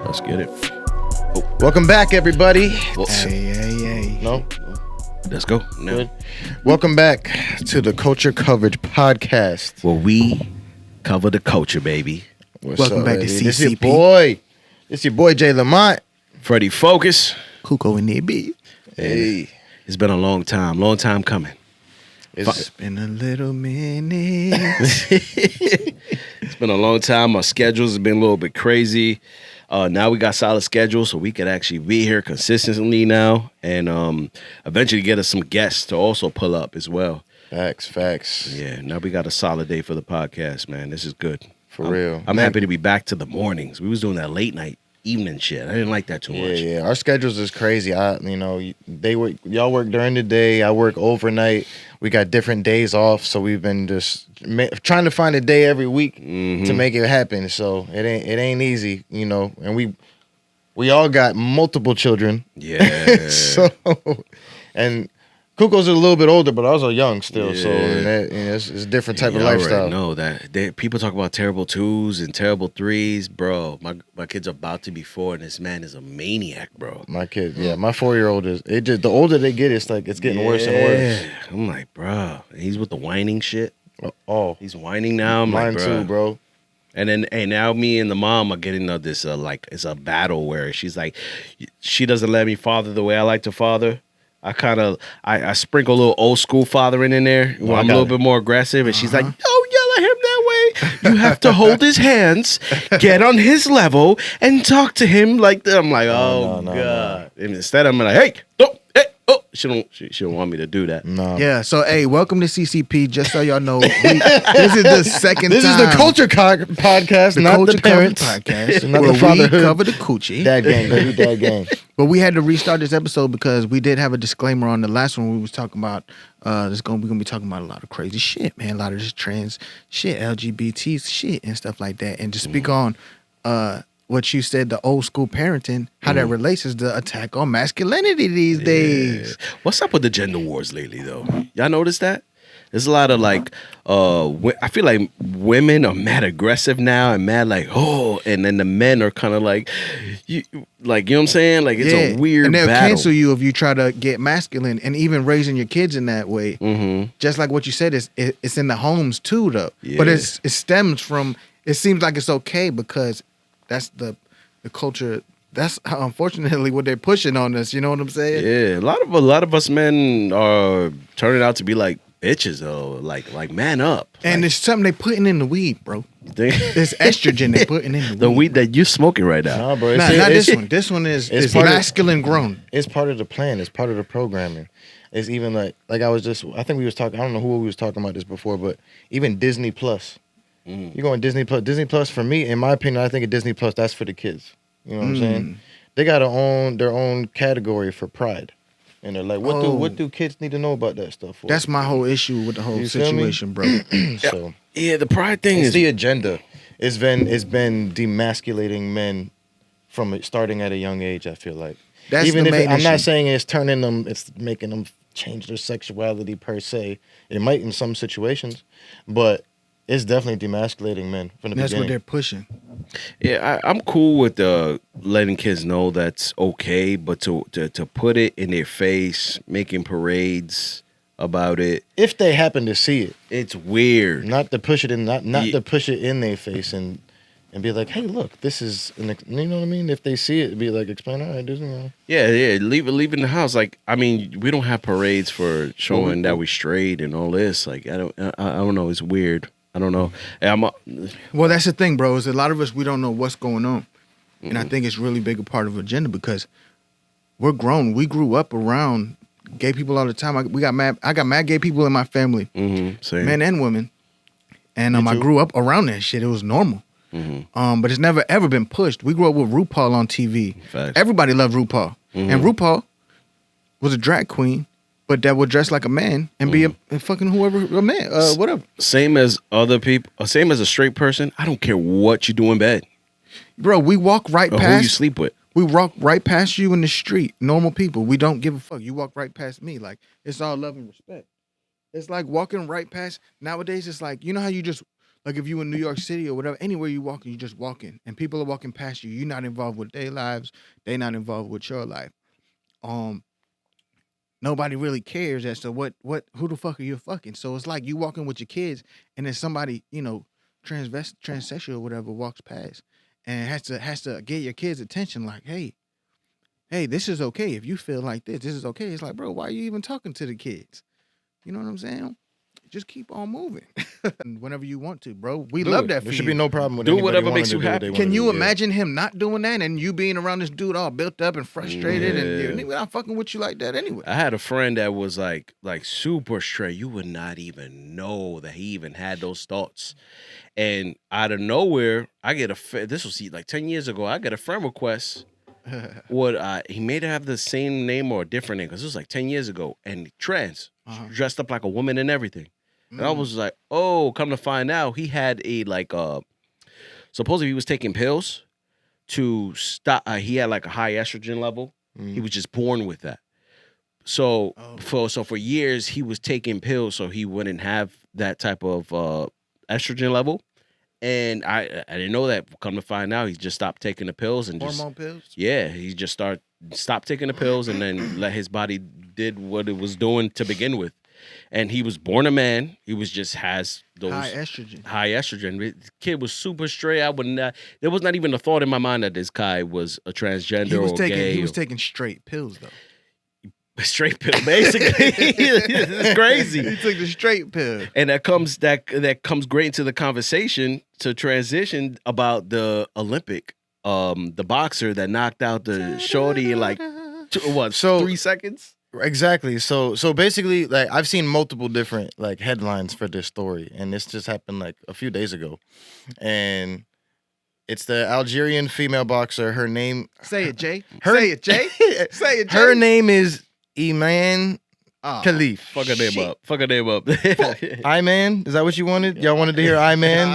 Let's get it. Welcome back, everybody. Hey. No? Let's go. No. Good. Welcome back to the Culture Coverage Podcast. Well, we cover the culture, baby. Welcome back to baby? This your CCP. boy. This your boy, Jay Lamont. Freddie Focus. Kuko and Nibi. Hey. It's been a long time coming. It's been a little minute. It's been a long time. Our schedules have been a little bit crazy. Now we got solid schedules, so we could actually be here consistently now, and eventually get us some guests to also pull up as well. Facts. Yeah, now we got a solid day for the podcast, man. This is good. For real. I'm happy to be back to the mornings. We was doing that late night evening shit. I didn't like that too much. Yeah. Our schedules is crazy. Y'all work during the day. I work overnight. We got different days off, so we've been just trying to find a day every week to make it happen. So it ain't easy, And we all got multiple children. Yeah. So and Kuko's a little bit older, but I was young still. Yeah. So it's a different type of I lifestyle. already know that. People talk about terrible twos and terrible threes, bro. My kid's about to be 4, and this man is a maniac, bro. My kid, my 4-year-old is. It just the older they get, it's getting worse and worse. I'm like, bro, he's with the whining shit. Oh, He's whining now. I'm mine like, too, bro. And then, now me and the mom are getting this it's a battle where she's like, she doesn't let me father the way I like to father. I sprinkle a little old school fathering in there. Well, I'm a little bit more aggressive, and she's like, "Don't yell at him that way. You have to hold his hands, get on his level, and talk to him like that." I'm like, "Oh no, God!" And instead, I'm like, "Hey, oh." She don't want me to do that. No. Yeah, so hey, welcome to CCP. Just so y'all know, this is the second This time. is the Culture Podcast, the not Culture the parents. Coverage Podcast, Not where the fatherhood. we cover the coochie. Dad gang, baby, dad gang. But we had to restart this episode because we did have a disclaimer on the last one. We was talking about we're gonna be talking about a lot of crazy shit, man. A lot of this trans shit, LGBT shit, and stuff like that. And to speak on what you said, the old school parenting, how that relates is the attack on masculinity these days. What's up with the gender wars lately, though? Y'all notice that? There's a lot of I feel like women are mad aggressive now and mad like, oh, and then the men are kind of like, you know what I'm saying? Like it's a weird and they'll battle. cancel you if you try to get masculine, and even raising your kids in that way. Mm-hmm. Just like what you said, it's in the homes too, though. Yeah. But it stems from. It seems like it's okay because that's the culture. That's unfortunately what they're pushing on us. You know what I'm saying? Yeah, a lot of us men are turning out to be like bitches though. Like man up. And it's something they putting in the weed, bro. It's estrogen they putting in the weed that you smoking right now. Nah, bro. Not this one. This one is masculine grown. It's part of the plan. It's part of the programming. It's even like I think we was talking. I don't know who we was talking about this before, but even Disney Plus. You go on Disney Plus. Disney Plus, for me, in my opinion, I think of Disney Plus, that's for the kids. You know what I'm saying? They got their own category for Pride. And they're like, what do kids need to know about that stuff for? That's my whole issue with the whole situation, bro. So Yeah, the pride thing it's is the agenda. It's been demasculating men from starting at a young age, I feel like. That's Even the if main I'm not issue. saying it's making them change their sexuality per se. It might in some situations, but it's definitely demasculating men from the That's what beginning. they're pushing. Yeah, I'm cool with letting kids know that's okay, but to put it in their face, making parades about it, If they happen to see it, it's weird. not to push it in, not to push it in their face and be like, hey, look, this is, you know what I mean? If they see it, be like, explain, all right, this is. Yeah, leave it in the house. Like, I mean, we don't have parades for showing that we straight and all this. Like, I don't know. It's weird. I don't know. Well, that's the thing, bro. Is a lot of us, we don't know what's going on. And I think it's really big a part of agenda because we're grown. We grew up around gay people all the time. I got mad gay people in my family, Same. men and women. And I grew up around that shit. It was normal. But it's never ever been pushed. We grew up with RuPaul on TV. Facts. Everybody loved RuPaul. And RuPaul was a drag queen, but that would dress like a man and be a fucking whoever, a man, whatever. Same as other people. Same as a straight person. I don't care what you do in bed Bro, we walk right or who past you sleep with. We walk right past you in the street. Normal people. We don't give a fuck. You walk right past me. Like, it's all love and respect. It's like walking right past. Nowadays, it's like, you know how you just Like if you in New York City or whatever, anywhere you walking, you just walking, and people are walking past you. You're not involved with their lives. They not involved with your life. Nobody really cares as to who the fuck are you fucking. So it's like you walking with your kids, and then somebody, transsexual or whatever walks past, and has to get your kids' attention. Like, hey, this is okay. If you feel like this is okay. It's like, bro, why are you even talking to the kids? You know what I'm saying? Just keep on moving whenever you want to, bro. We love that. There should be no problem with do anybody whatever wanting makes to you do what happy. they Can wanna you do, yeah. imagine him not doing that and you being around this dude all built up and frustrated and we're not fucking with you like that anyway? I had a friend that was like super straight. You would not even know that he even had those thoughts. And out of nowhere, I get this was like 10 years ago. I get a friend request. He may have the same name or a different name because it was like 10 years ago, and trans, dressed up like a woman and everything. And I was like, oh, come to find out, he had supposedly he was taking pills to stop. He had like a high estrogen level. He was just born with that. So for years he was taking pills so he wouldn't have that type of estrogen level. And I didn't know that. Come to find out, he just stopped taking the pills and Hormone pills? Yeah, he just stopped taking the pills and then let his body did what it was doing to begin with. And he was born a man. He has those High estrogen. High estrogen. The kid was super straight. There was not even a thought in my mind that this guy was a transgender or gay. He was taking straight pills though. Straight pill, basically. It's crazy. He took the straight pill. And that comes great into the conversation to transition about the Olympic, the boxer that knocked out the shorty in like 3 seconds? Exactly. So basically, like I've seen multiple different like headlines for this story, and this just happened like a few days ago, and it's the Algerian female boxer. Her name. Say it, Jay. Say it, Jay. Say it, Jay. Her name is Iman Khalif. Fuck her name up. Iman? Is that what you wanted? Y'all wanted to hear Iman?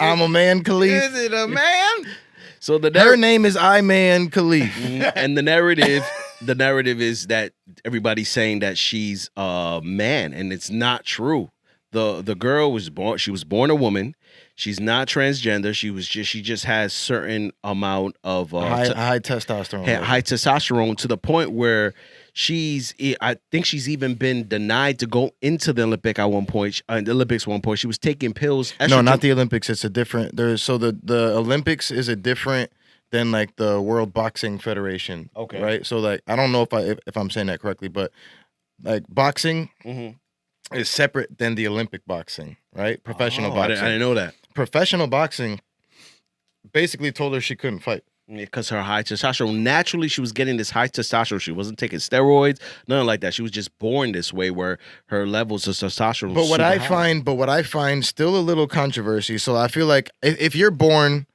I'm a man Khalif. Is it a man? So her name is Iman Khalif. And the narrative is that everybody's saying that she's a man, and it's not true. The girl was born a woman. She's not transgender. She just has certain amount of high testosterone. High testosterone to the point where I think she's even been denied to go into the Olympics at one point. She was taking pills. No, not the Olympics. It's a different. The Olympics is a different than like the World Boxing Federation. Okay. Right. So like I don't know if I'm saying that correctly, but like boxing is separate than the Olympic boxing. Right. Professional boxing. I didn't know that. Professional boxing basically told her she couldn't fight. Because her high testosterone, naturally she was getting this high testosterone. She wasn't taking steroids, nothing like that. She was just born this way where her levels of testosterone But what I find still a little controversy. So I feel like if you're born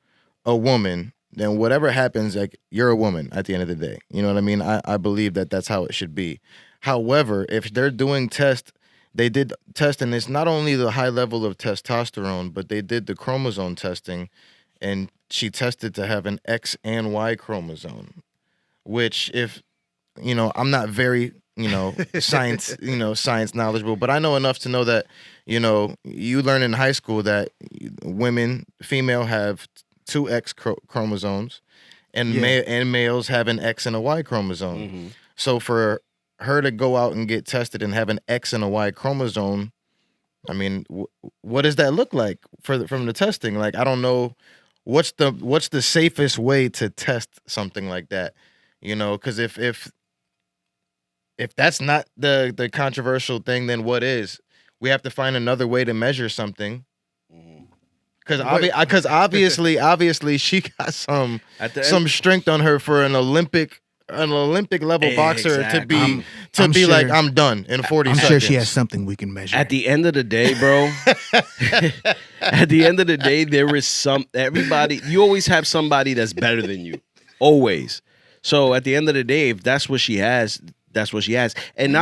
a woman, then whatever happens, like you're a woman at the end of the day. You know what I mean? I believe that's how it should be. However, if they're doing tests, they did test, and it's not only the high level of testosterone, but they did the chromosome testing, and she tested to have an X and Y chromosome, which I'm not very, science knowledgeable, but I know enough to know that, you learn in high school that female have 2 X chromosomes and males have an X and a Y chromosome. Mm-hmm. So for her to go out and get tested and have an X and a Y chromosome, I mean, what does that look like from the testing? Like, I don't know. What's the safest way to test something like that? Because if that's not the controversial thing, then what is? We have to find another way to measure something. Because obviously she got some strength on her for an Olympic level boxer to be like, I'm done in 40 seconds. I'm sure she has something we can measure. At the end of the day, bro. There is everybody. You always have somebody that's better than you, always. So at the end of the day, if that's what she has, that's what she has. And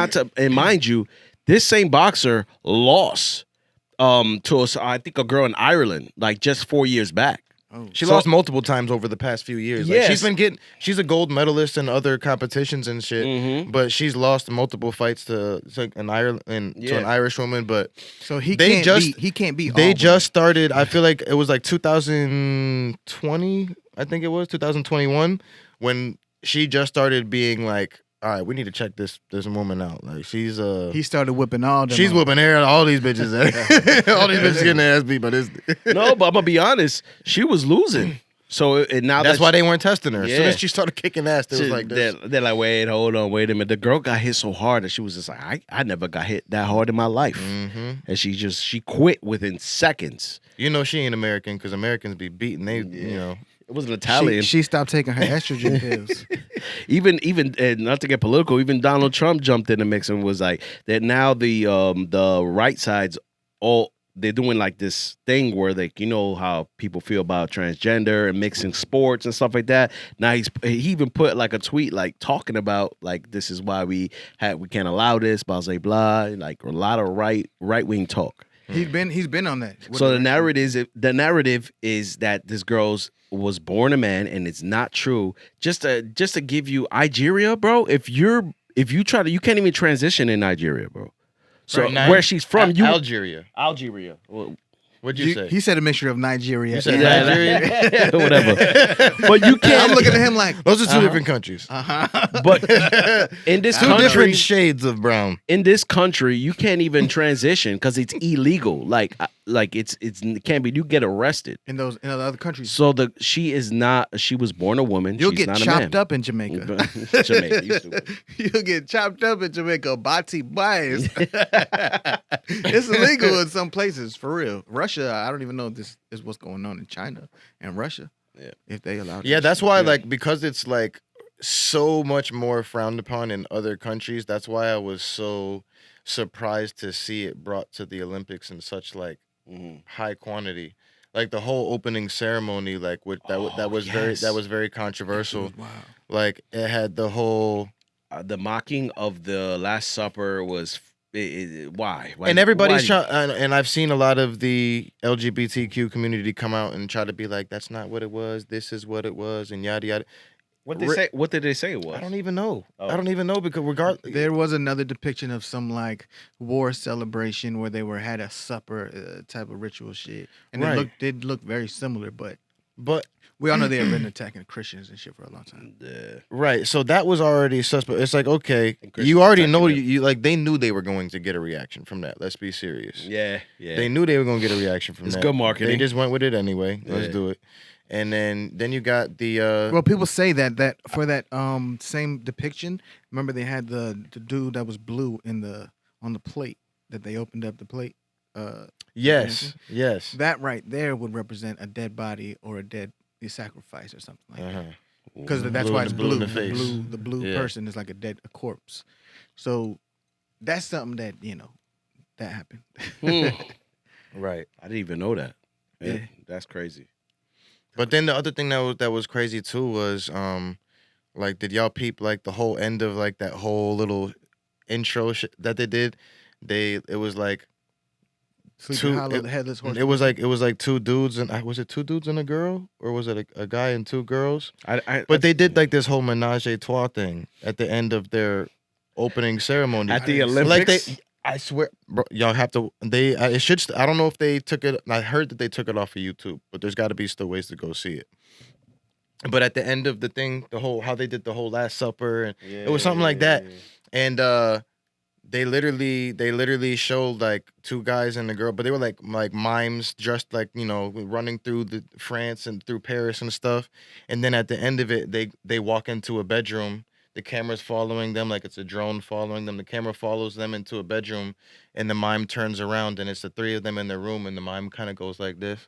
mind you, this same boxer lost to I think a girl in Ireland like just 4 years back. Oh. She lost multiple times over the past few years. Like, Yes. she's a gold medalist in other competitions and shit, but she's lost multiple fights to an Irish woman. But So he They can't be. they just started. I feel like it was like 2020. I think it was 2021 when she just started being like, all right, we need to check this woman out. Like she's He started whipping all them. she's up. whooping hair. All these bitches, all these bitches getting their ass beat by this. No, but I'm gonna be honest. She was losing. So now That's why they weren't testing her. As soon Yeah. as she started kicking ass, they was like this. they're like, wait, hold on, wait a minute. The girl got hit so hard that she was just like, I never got hit that hard in my life, and she quit within seconds. You know she ain't American because Americans be beating. They you know. It was an Italian. She stopped taking her estrogen pills. even not to get political, even Donald Trump jumped in the mix and was like that. Now the right side's they're doing like this thing where they, you know how people feel about transgender and mixing sports and stuff like that. Now he even put like a tweet like talking about like this is why we can't allow this, blah blah blah, like a lot of right wing talk. He's been on that. So the narrative is that this girl's was born a man and it's not true. Just to give you Nigeria, bro. If you try to, you can't even transition in Nigeria, bro. So Right, where she's from, Algeria. Well, What'd you say? He said a mixture of Nigeria. You said and Nigeria? whatever. But you can't. I'm looking at him like Those are two different countries. But in this Two country, different shades of brown. in this country, you can't even transition because it's illegal. Like it can't be. You get arrested. in the other countries. So she was born a woman. You'll She's get not a chopped man. up in Jamaica. Jamaica, you stupid. You'll get chopped up in Jamaica. Bati bias. It's illegal in some places, for real. Russia, I don't even know if this is what's going on in China and Russia. Yeah. If they allow Yeah, this that's shit. why, like, because it's like so much more frowned upon in other countries. That's why I was so surprised to see it brought to the Olympics in such like high quantity. Like the whole opening ceremony, like that was very controversial. Wow. Like it had the whole The mocking of the Last Supper was why? and everybody's trying, and I've seen a lot of the LGBTQ community come out and try to be like, that's not what it was. This is what it was, and yada yada. What did they say it was? I don't even know. Oh. I don't even know because regardless, There was another depiction of some like war celebration where they had a supper type of ritual shit, and Right. it did look very similar. But but we all know they have been attacking Christians and shit for a long time. right, so that was already suspect. It's like, okay, And Christians you already know attacking you like they knew they were going to get a reaction from that. Let's be serious. Yeah. They knew they were going to get a reaction from It's that. good marketing. They just went with it anyway. Let's Yeah. do it. And then you got the Well, people say that for that same depiction, remember they had the dude that was blue on the plate that they opened up the plate. yes. That right there would represent a dead body or a sacrifice or something like that. Uh-huh. Because that's Blue why in it's the- blue in blue. the face. The blue Yeah. person is like a corpse. So that's something that that happened. Right. I didn't even know that. Yeah. That's crazy. But then the other thing that was crazy too was like did y'all peep like the whole end of like that whole little intro that they did? It was like Sleepy Hollow, the headless horseman. it was like two dudes and was it two dudes and a girl or was it a guy and two girls? But they did like this whole menage a trois thing at the end of their opening ceremony At the Like Olympics. I swear, bro, y'all have to. It should. I don't know if they took it. I heard that they took it off of YouTube, but there's got to be still ways to go see it. But at the end of the thing, how they did the whole Last Supper, and it was something like that. And they literally showed like two guys and a girl, but they were like mimes, dressed like running through France and through Paris and stuff. And then at the end of it, they walk into a bedroom. The camera's following them like it's a drone following them. The camera follows them into a bedroom, and the mime turns around, and it's the three of them in the room, and the mime kind of goes like this.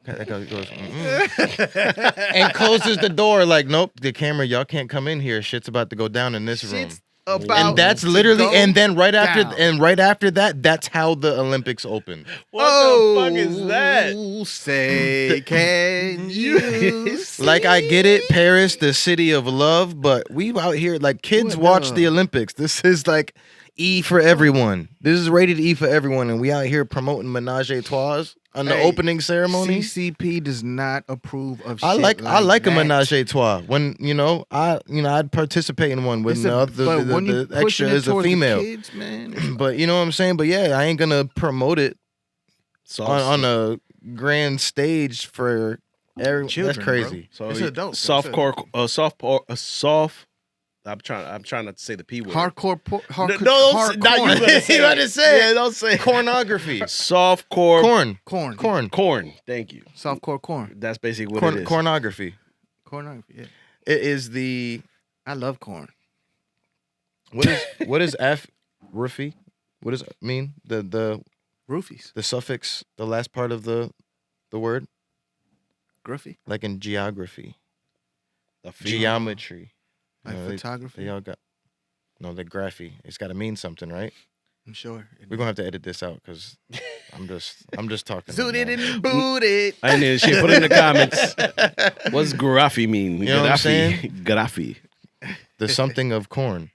It goes, and closes the door like, nope, the camera, y'all can't come in here. Shit's about to go down in this room. And that's literally, and then right after that, that's how the Olympics opened. What the fuck is that? Say, can you see? Like, I get it, Paris, the city of love, but we out here, like, kids What watch the- the Olympics. This is like, E for everyone. This is rated E for everyone, and we out here promoting menage a trois on the opening ceremony. CCP does not approve of shit I like that. a menage a trois. When I'd participate in one when the extra is a female. Kids, man, But you know what I'm saying. But yeah, I ain't gonna promote it on a grand stage for everyone. Children, That's crazy. So it's adults. soft. I'm trying not to say the P word. Hardcore. No, not you better say You it. better say it. Yeah, don't say it. Cornography. Softcore. Corn. Thank you. Softcore corn. That's basically what it is. Cornography. Cornography. Yeah. It is the. I love corn. What is F? Roofy? What does it mean? The Roofies. the suffix, the last part of the word, Gruffy. like in geography, The geometry. Like photography. They all got the graphy. It's got to mean something, right? I'm sure. We're gonna have to edit this out because I'm just talking. Zooted right now. and booted. I didn't shit. Put it in the comments. What's graphy mean? You know what I'm saying? Graphy. The something of corn.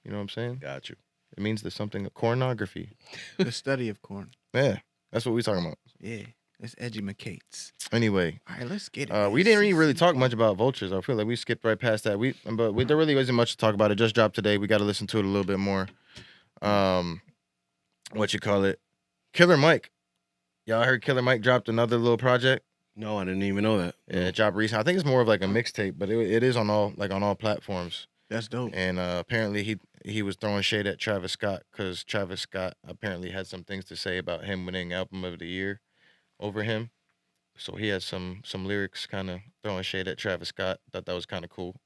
You know what I'm saying? Got you. It means the something of cornography. The study of corn. Yeah, that's what we're talking about. Yeah. It's edumacates. Anyway, All right, let's get it. we didn't really talk much about vultures. I feel like we skipped right past that. But there really wasn't much to talk about. It just dropped today. We got to listen to it a little bit more. What you call it? Killer Mike. Y'all heard Killer Mike dropped another little project? No, I didn't even know that. Yeah, it dropped recently. I think it's more of like a mixtape, but it is on all platforms. That's dope. And apparently he was throwing shade at Travis Scott because Travis Scott apparently had some things to say about him winning Album of the Year over him. So he had some lyrics kind of throwing shade at Travis Scott. Thought that was kind of cool.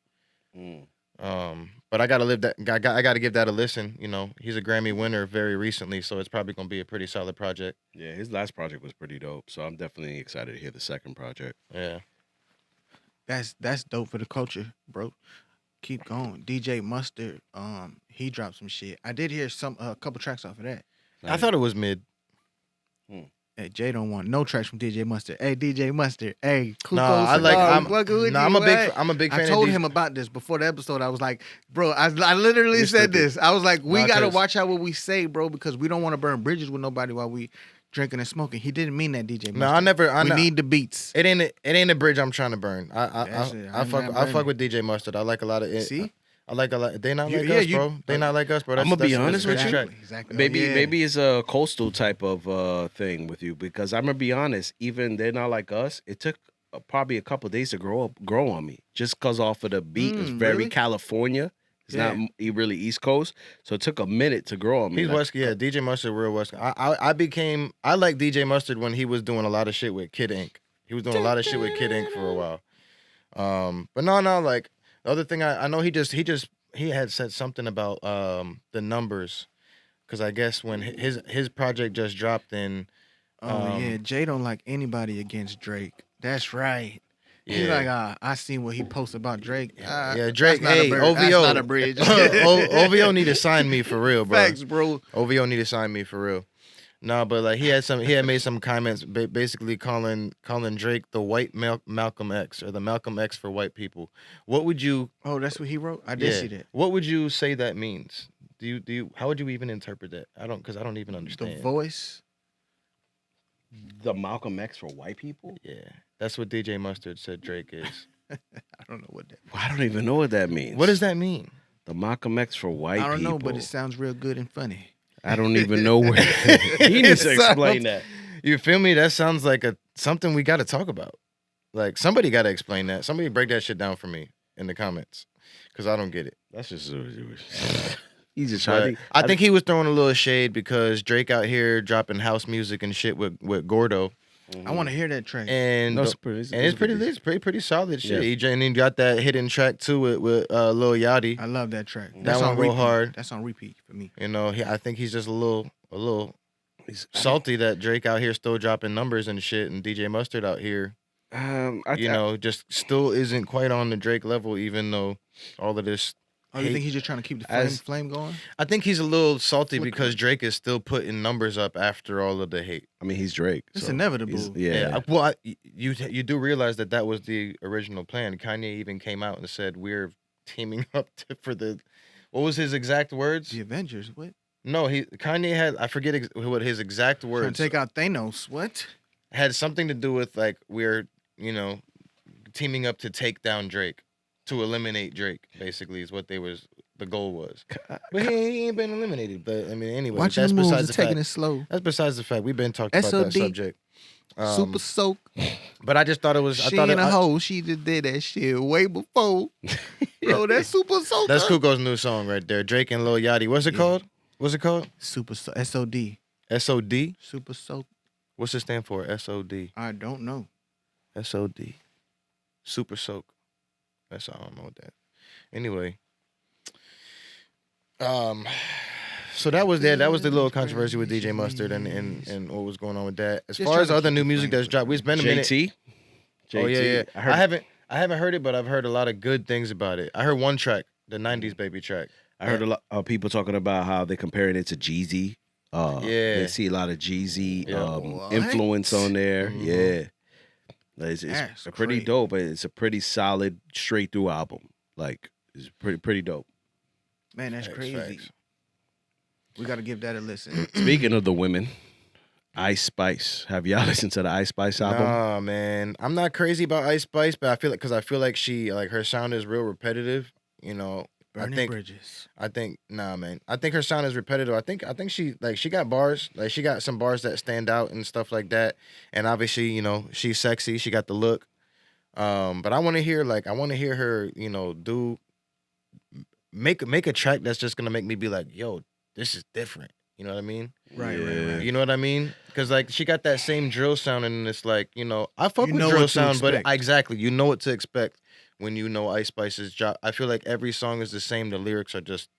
But I gotta give that a listen. You know, he's a Grammy winner very recently, so it's probably gonna be a pretty solid project. Yeah, his last project was pretty dope. So I'm definitely excited to hear the second project. Yeah. That's dope for the culture, bro. Keep going. DJ Mustard, he dropped some shit. I did hear a couple tracks off of that. I thought it was mid. Hey, Jay don't want no tracks from DJ Mustard. Hey, DJ Mustard. Hey, I'm a big fan. I told him about this before the episode. I was like, bro, I literally said this. I was like, we gotta watch out what we say, bro, because we don't want to burn bridges with nobody while we drinking and smoking. He didn't mean that, DJ Mustard. We need the beats. It ain't a bridge I'm trying to burn. I fuck with DJ Mustard. I like a lot of it. See? I like a lot. They not like us, bro. They not like us, bro. I'm gonna be honest with you. Exactly. Maybe it's a coastal type of thing with you because I'm gonna be honest. Even they're not like us. It took probably a couple of days to grow on me just because off of the beat is very really? California. It's not really East Coast, so it took a minute to grow on me. He's West, yeah. DJ Mustard, real West. I like DJ Mustard when he was doing a lot of shit with Kid Ink. He was doing a lot of shit with Kid Ink for a while. But no, like. The other thing I know he had said something about the numbers, because I guess when his project just dropped in. Jay don't like anybody against Drake. That's right. Yeah. He's like, I seen what he posted about Drake. Drake. Hey, OVO. That's not a bridge. OVO need to sign me for real, bro. Thanks, bro. OVO need to sign me for real. No, but like he had made some comments basically calling Drake the white Malcolm X, or the Malcolm X for white people. What would you? Oh, that's what he wrote. I did see that. What would you say that means? Do you? How would you even interpret that? I don't even understand. The voice. The Malcolm X for white people. Yeah, that's what DJ Mustard said Drake is. I don't know what that. I don't even know what that means. What does that mean? The Malcolm X for white people. I don't know, but it sounds real good and funny. I don't even know where he needs to explain that. You feel me? That sounds like something we got to talk about. Like somebody got to explain that. Somebody break that shit down for me in the comments, because I don't get it. That's just he's just trying. I think he was throwing a little shade because Drake out here dropping house music and shit with Gordo. I want to hear that track. And it's pretty solid shit. Yeah. And he got that hidden track too with Lil Yachty. I love that track. That one go hard. That's on repeat for me. You know, I think he's just a little salty that Drake out here still dropping numbers and shit, and DJ Mustard out here, just still isn't quite on the Drake level, even though all of this. Oh, you think he's just trying to keep the flame going? I think he's a little salty because Drake is still putting numbers up after all of the hate. I mean, he's Drake. It's inevitable. Well, you do realize that was the original plan. Kanye even came out and said we're teaming up for the. What was his exact words? The Avengers. What? No, Kanye had, I forget what his exact Trying words to take out Thanos. What? had something to do with like we're teaming up to take down Drake, to eliminate Drake. Basically, is what the goal was. But he ain't been eliminated. But I mean, anyway, Watching that's the moves besides and the taking fact. it slow. That's besides the fact. We've been talking about that SOD. subject. Super soak. But I just thought it was. She ain't a hoe. She just did that shit way before. Bro, that's super soak. That's Kuko's new song right there. Drake and Lil Yachty. What's it called? What's it called? Super soak. SOD. SOD. Super soak. What's it stand for? SOD. I don't know. SOD. Super soak. That's all I don't know what that. Anyway. So that was there. That was the little controversy with DJ Mustard and what was going on with that. As Just far as trying to other keep new it music flame. that's dropped, it's been a minute. JT. Oh yeah. I I haven't heard it, but I've heard a lot of good things about it. I heard one track, the '90s Baby track. heard a lot of people talking about how they're comparing it to Jeezy. They see a lot of Jeezy What? influence on there. Mhm. Yeah, it's That's pretty crazy. dope. It's a pretty solid, straight through album. Like it's pretty dope. Man, that's Facts, crazy. facts. We got to give that a listen. Speaking of the women, Ice Spice. Have y'all listened to the Ice Spice album? Nah, man, I'm not crazy about Ice Spice, but I feel like she like her sound is real repetitive. Burning Bridges. I think nah, man. I think her sound is repetitive. I think she got bars, like she got some bars that stand out and stuff like that. And obviously, she's sexy. She got the look. But I want to hear her, do make a track that's just gonna make me be like, yo, this is different. You know what I mean? Right. You know what I mean? Because like she got that same drill sound, and it's like I fuck You with know drill what to sound, but expect. exactly you know what to expect when Ice Spice's drop. I feel like every song is the same. The lyrics are just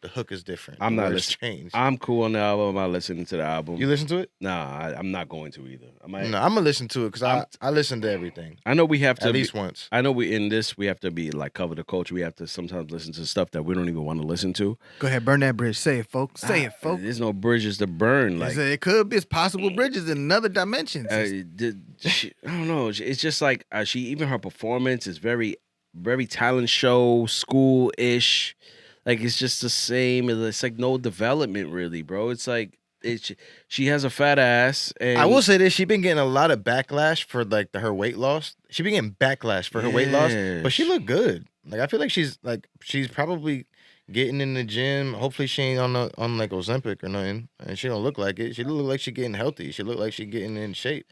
the hook is different. I'm The not words listening. change. I'm cool on the album. I'm not listening to the album. You listen to it? Nah, I'm not going to either. No, I'm gonna listen to it because I listen to everything I know we have to at least once. I know we have to be like cover the culture. We have to sometimes listen to stuff that we don't even want to listen to. Go ahead, burn that bridge. Say it, folks. Say it, folks. There's no bridges to burn. Like It could be. It's possible bridges in another dimensions. I don't know. It's just like even her performance is very, very talent show school ish. Like it's just the same. It's like no development really, bro. It's like she has a fat ass. And I will say this: she been getting a lot of backlash for like her weight loss. She been getting backlash for her weight loss, but she look good. Like I feel like she's probably getting in the gym. Hopefully she ain't on like Ozempic or nothing, and she don't look like it. She look like she getting healthy. She look like she getting in shape.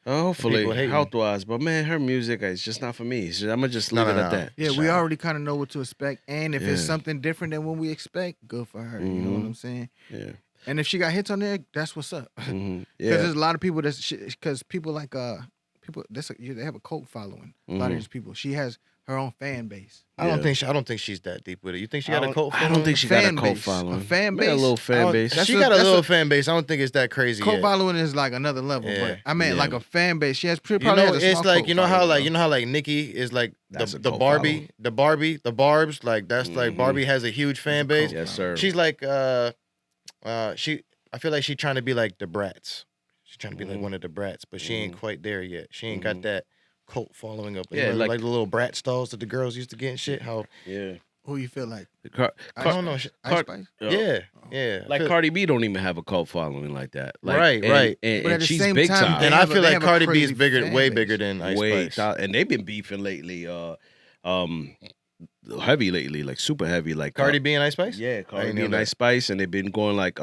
hopefully people hating. health wise, but man, her music is just not for me. I'm gonna just leave it at that. Yeah, we already kind of know what to expect, and if it's Yeah. something different than what we expect, good for her. You know what I'm saying? Yeah. And if she got hits on there, that's what's up. Because Yeah. there's a lot of people because people like people they have a cult following. A lot of these people. She has her own fan base. I don't think she's that deep with it. You think she got a cult I following? don't think she got a Fan cult base. following. A fan Maybe a base? little fan base. That's She a- got a that's little a- fan base. I don't think it's that crazy Cult yet. following is like another level, Yeah. but I mean Yeah. like a fan base. She probably has a it's small like cult following, how like Nicki is like That's a the cult Barbie, the Barbs. Like that's like Mhm. Barbie has a huge fan base. Yes, sir. She's like I feel like she's trying to be like the Brats. She's trying to be like one of the Brats, but she ain't quite there yet. She ain't got that cult following up. Yeah, like like- the little Brat stalls that the girls used to get and shit. How Yeah. Who you feel like? I don't know. Ice Car- Spice? Yeah, yeah. I Like feel- Cardi B don't even have a cult following like that. Like, Right, and- right. And, But at and the she's same big time, time. they and I have a- feel they like have a Cardi B is crazy bigger, fan way base. bigger than Ice Way Spice. and they've been beefing lately. Heavy lately, like super heavy. Like Cardi B and Ice Spice. Yeah, I Cardi didn't B know and that. Ice Spice, and they've been going like,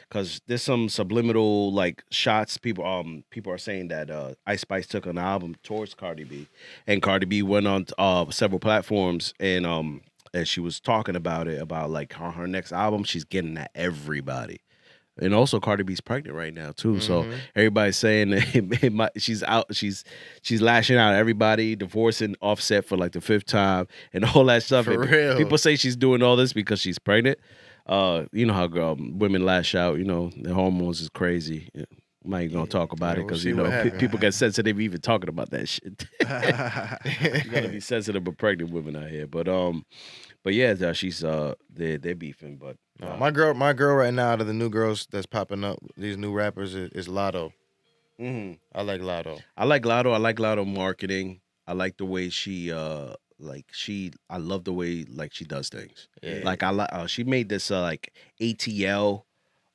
cause there's some subliminal like shots. People are saying that Ice Spice took an album towards Cardi B, and Cardi B went on several platforms and she was talking about it about like her next album. She's getting at everybody. And also, Cardi B's pregnant right now too. So everybody's saying that she's lashing out at everybody, divorcing Offset for like the 5th time, and all that stuff. For And real. people say she's doing all this because she's pregnant. You know how women lash out. You know the hormones is crazy. Yeah. I'm not even gonna talk about Yeah, it we'll because see you what know happens. people get sensitive even talking about that shit. You gotta be sensitive with pregnant women out here. But yeah, she's they're beefing. But My girl right now, out of the new girls that's popping up, these new rappers is Lotto. mhm. I like Lotto. I like Lotto. I like Lotto marketing. I like the way she I love the way like she does things. Yeah. Like she made this like ATL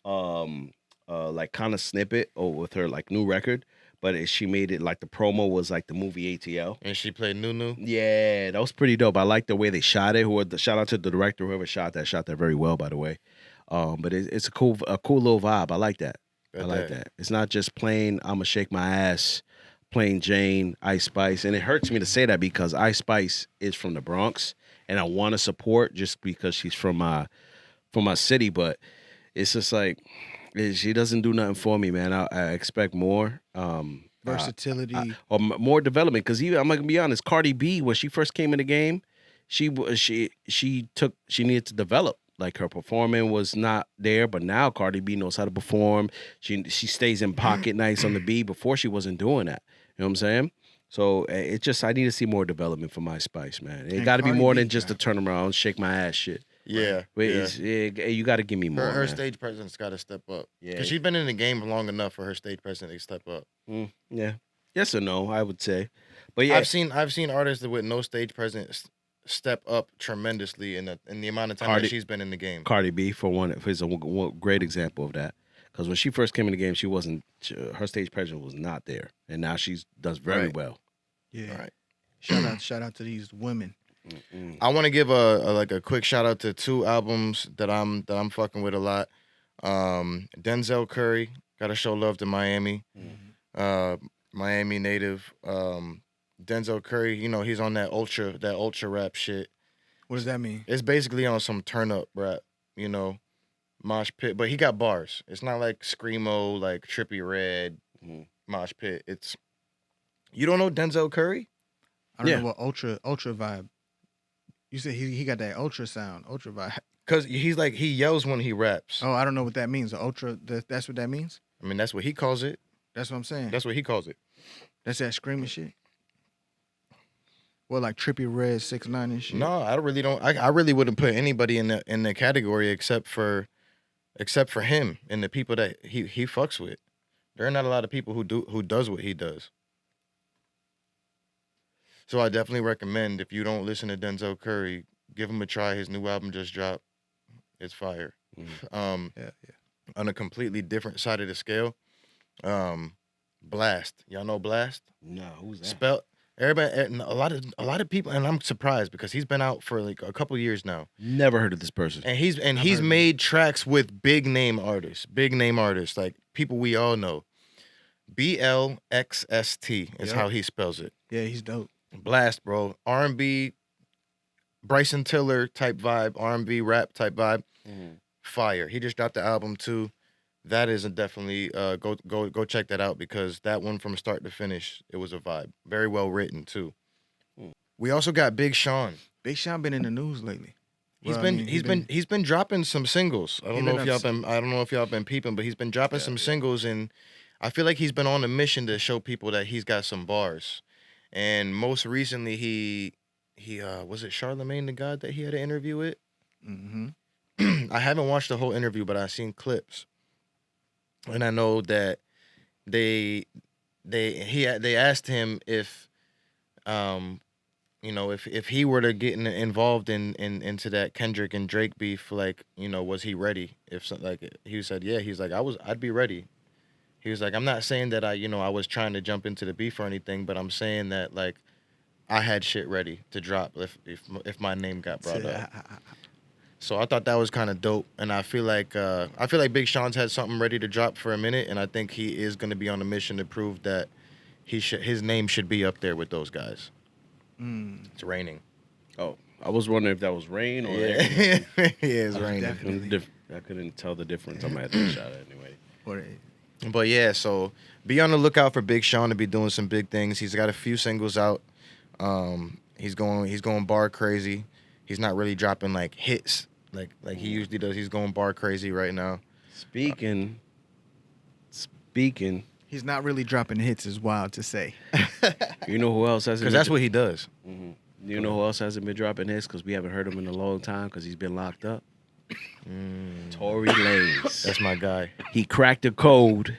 like kind of snippet or with her like new record, but she made it like the promo was like the movie ATL. And she played Nunu. Yeah, that was pretty dope. I like the way they shot it. Shout out to the director, whoever shot that very well, by the way. But it's a cool little vibe. I like that. I like that. It's not just plain I'ma shake my ass, plain Jane, Ice Spice. And it hurts me to say that because Ice Spice is from the Bronx and I want to support just because she's from my city, but it's just like she doesn't do nothing for me, man. I expect more. Versatility. Or more development. Because I'm gonna be honest, Cardi B, when she first came in the game, she needed to develop. Like her performing was not there, but now Cardi B knows how to perform. She stays in pocket nice on the beat. Before she wasn't doing that. You know what I'm saying? So it just I need to see more development from my Spice, man. It got to be more than just a turn around, shake my ass shit. Yeah, But you got to give me more. her man. stage presence got to step up. Yeah. Because she's been in the game long enough for her stage presence to step up. Yeah. Yes or no, I would say. But yeah, I've seen artists with no stage presence step up tremendously in the amount of time that she's been in the game. Cardi B for one is a great example of that. Because when she first came in the game, her stage presence was not there, and now she does very well. Yeah. Right. Shout out to these women. I want to give a quick shout out to 2 albums that I'm fucking with a lot. Denzel Curry, gotta show love to Miami. Miami native. Denzel Curry, he's on that ultra rap shit. What does that mean? It's basically on some turn up rap, mosh pit, but he got bars. It's not like screamo, like Trippie Redd, mosh pit. You don't know Denzel Curry? I don't know what ultra vibe. You said he got that ultra sound, ultra vibe. Cause he's like he yells when he raps. Oh, I don't know what that means. The ultra, that's what that means. I mean, that's what he calls it. That's what I'm saying. That's what he calls it. That's that screaming shit. Well, like Trippie Redd, 6ix9ine and shit. No, I really wouldn't put anybody in the category except for him and the people that he fucks with. There are not a lot of people who does what he does. So I definitely recommend, if you don't listen to Denzel Curry, give him a try. His new album just dropped. It's fire. On a completely different side of the scale. Blast. Y'all know Blast? No, who's that? Spell everybody, and a lot of people, and I'm surprised because he's been out for like a couple years now. Never heard of this person. And he's made tracks with big name artists, like people we all know. BLXST is how he spells it. Yeah, he's dope. Blast, bro. R&B, Bryson Tiller type vibe, R&B rap type vibe. Fire. He just dropped the album too. That is definitely go check that out because that one from start to finish, it was a vibe. Very well written too. We also got Big Sean. Big Sean been in the news lately. He's been dropping some singles. I don't know if y'all been peeping, but he's been dropping some singles, and I feel like he's been on a mission to show people that he's got some bars. And most recently, he was it Charlemagne the God that he had an interview with? I haven't watched the whole interview, but I've seen clips, and I know that they asked him if if he were to get involved into that Kendrick and Drake beef, like, was he ready? He said, yeah. He's like, I'd be ready. He was like, I'm not saying that I was trying to jump into the beef or anything, but I'm saying that like I had shit ready to drop if my name got brought up. So I thought that was kind of dope, and I feel like Big Sean's had something ready to drop for a minute, and I think he is going to be on a mission to prove that his name should be up there with those guys. It's raining. Oh, I was wondering if that was rain or yeah, it's raining. Definitely. I couldn't tell the difference. I might have to shout it anyway. But yeah, so be on the lookout for Big Sean to be doing some big things. He's got a few singles out. He's going bar crazy. He's not really dropping like hits like he usually does. He's going bar crazy right now. Speaking. He's not really dropping hits, is wild to say. You know who else hasn't? Because that's what he does. You know who else hasn't been dropping hits? Because we haven't heard him in a long time because he's been locked up. Tory Lanez. That's my guy. He cracked the code,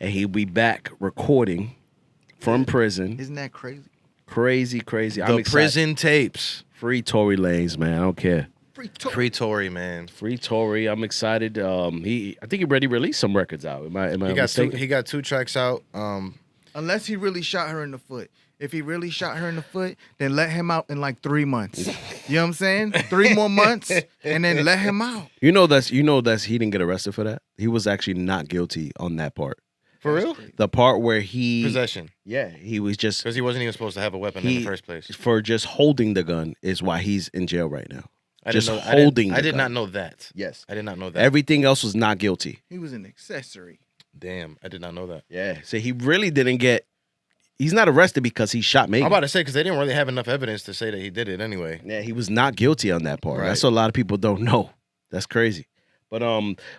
and he'll be back recording from prison. Isn't that crazy? Crazy. The prison tapes. Free Tory Lanez, man. I don't care. Free Tory, man. Free Tory. I'm excited. I think he already released some records out. Am I mistaken? He got 2 tracks out. Unless he really shot her in the foot. If he really shot her in the foot, then let him out in like 3 months. You know what I'm saying? 3 more months, and then let him out. You know that's he didn't get arrested for that. He was actually not guilty on that part. For real? The part where he Possession. Yeah, he was just Because he wasn't even supposed to have a weapon in the first place. for just holding the gun is why he's in jail right now. I did not know that. Yes, I did not know that. everything else was not guilty. He was an accessory. Damn, I did not know that. Yeah, so he really didn't get. He's not arrested because he shot Megan. I'm about to say, because they didn't really have enough evidence to say that he did it anyway. Yeah, he was not guilty on that part. Right. That's what a lot of people don't know. That's crazy. But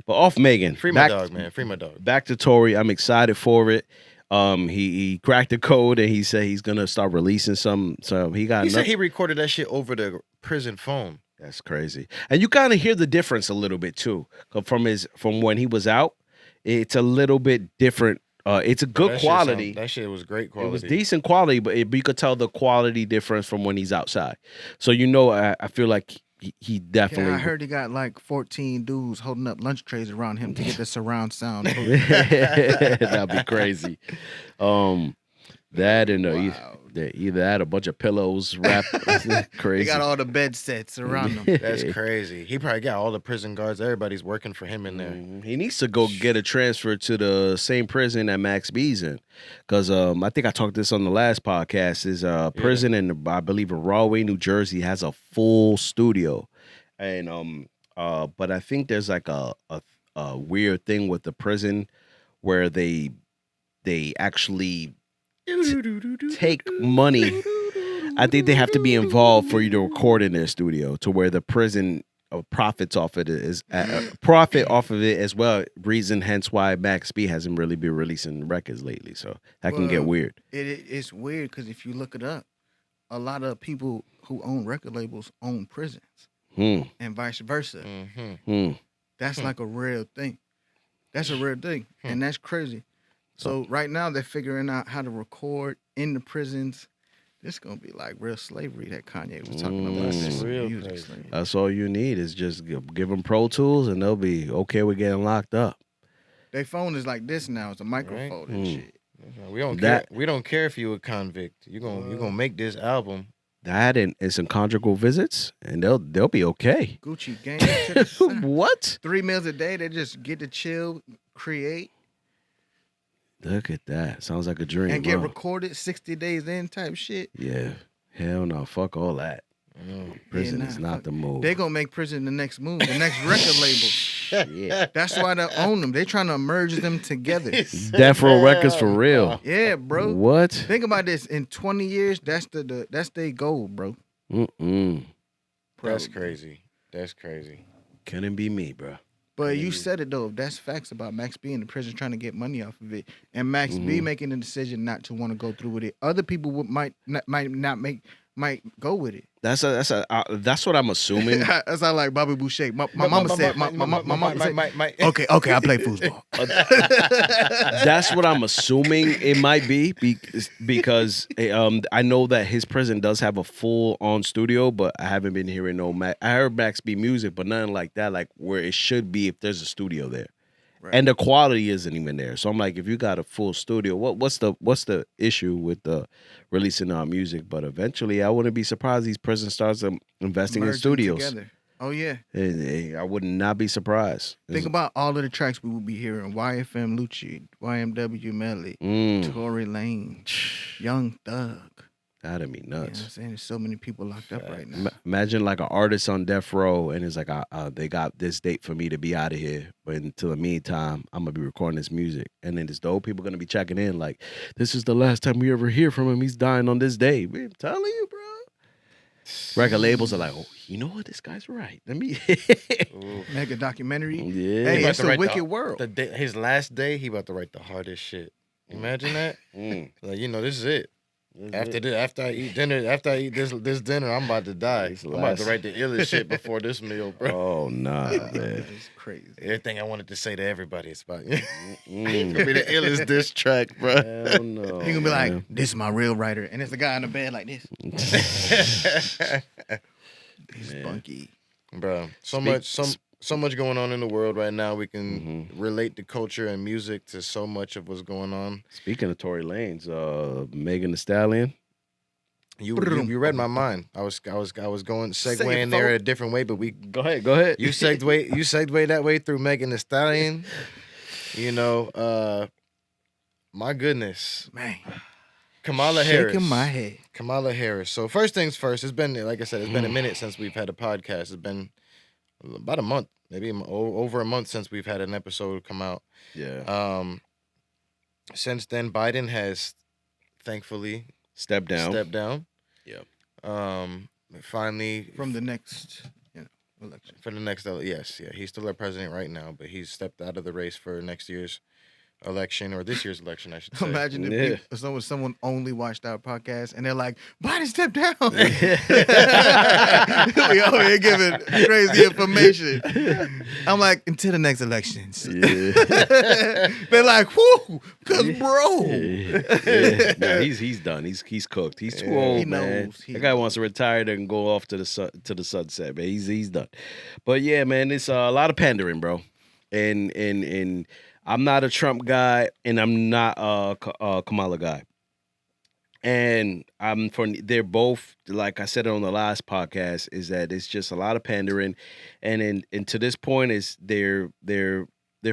off Megan. Free my dog, man. Free my dog. Back to Tory. I'm excited for it. He cracked the code and he said he's gonna start releasing some. So he said he recorded that shit over the prison phone. That's crazy. And you kind of hear the difference a little bit too from when he was out. It's a little bit different. It's a good quality. That shit was great quality. It was decent quality, but you could tell the quality difference from when he's outside. So I feel like he definitely. Yeah, I heard he got like 14 dudes holding up lunch trays around him to get the surround sound. That'd be crazy. That and either that, a bunch of pillows wrapped. Crazy. They got all the bed sets around them. That's crazy. He probably got all the prison guards. Everybody's working for him in there. He needs to go get a transfer to the same prison that Max B's in, because I think I talked this on the last podcast. His prison in I believe in Rahway, New Jersey, has a full studio, and but I think there's like a weird thing with the prison where they actually take money. I think they have to be involved for you to record in their studio, to where the prison profits off of it profit off of it as well. Reason hence why Max B hasn't really been releasing records lately. So that can get weird. It's weird because if you look it up, a lot of people who own record labels own prisons, and vice versa. That's like a real thing. That's a real thing, and that's crazy. So right now they're figuring out how to record in the prisons. This is gonna be like real slavery that Kanye was talking about. This real music slavery. That's all you need is just give them Pro Tools and they'll be okay with getting locked up. Their phone is like this now. It's a microphone and shit. We don't care. We don't care if you a convict. You gonna make this album. That and some conjugal visits and they'll be okay. Gucci gang. What? 3 meals a day. They just get to chill, create. Look at that. Sounds like a dream. And get recorded 60 days in type shit. Yeah. Hell no. Fuck all that. Prison is not the move. They gonna make prison the next move, the next record label. Yeah. That's why they own them. They trying to merge them together. Death Row Records for real. Yeah, bro. What? Think about this. In 20 years, that's their goal, bro. That's crazy. That's crazy. Couldn't be me, bro. But you said it though. That's facts about Max B in the prison trying to get money off of it, and Max B making the decision not to want to go through with it. Other people might go with it. That's what I'm assuming. That's how like Bobby Boucher. My mama said. My mama said. Okay, I play foosball. That's what I'm assuming it might be because I know that his prison does have a full on studio, but I haven't been hearing no Max. I heard Max B music, but nothing like that, like where it should be if there's a studio there. Right. And the quality isn't even there. So I'm like, if you got a full studio, what's the issue with the releasing our music? But eventually, I wouldn't be surprised these prisons starts investing in studios. Together. Oh yeah, I would not be surprised. Think about all of the tracks we would be hearing: YFM Lucci, YMW Melly, Tory Lanez, Young Thug. That'd be nuts. You know what I'm saying? There's so many people locked up right now. Imagine like an artist on death row and it's like, they got this date for me to be out of here. But until the meantime, I'm going to be recording this music. And then there's dope people going to be checking in like, this is the last time we ever hear from him. He's dying on this day. I'm telling you, bro. Record labels are like, oh, you know what? This guy's right. Let me make a documentary. Yeah. Hey, it's a wicked world. His last day, he about to write the hardest shit. Imagine that. Like, this is it. After I eat this dinner, I'm about to die. I'm about to write the illest shit before this meal, bro. Oh nah, man, it's crazy. Everything I wanted to say to everybody is about it's gonna be the illest diss track, bro. Hell no. He gonna be like, "This is my real writer," and it's a guy in the bed like this. He's spunky. bro. Speak- So much going on in the world right now. We can relate the culture and music to so much of what's going on. Speaking of Tory Lanez, Megan Thee Stallion. You read my mind. I was going segueing there a different way, but we Go ahead. you segued that way through Megan Thee Stallion. You know, my goodness, Man, Kamala Harris. shaking my head. Kamala Harris. So first things first, it's been, like I said, it's been a minute since we've had a podcast. It's been about a month, maybe over a month since we've had an episode come out. Yeah. Since then, Biden has thankfully Step down. Yep. Finally From the next election. for the next, yes, yeah, he's still our president right now, but he's stepped out of the race for next year's election, or this year's election, I should say. Imagine if someone only watched our podcast and they're like, Biden stepped down. We over here giving crazy information. I'm like, until the next elections. Yeah. They're like, whoo, because bro. Yeah. Nah, he's done. He's cooked. He's too old, He man. knows. That guy wants to retire and go off to the sunset, man. He's done. But yeah, man, it's a lot of pandering, bro. And I'm not a Trump guy, and I'm not a Kamala guy. And they're both, like I said on the last podcast, is that it's just a lot of pandering, and to this point is they're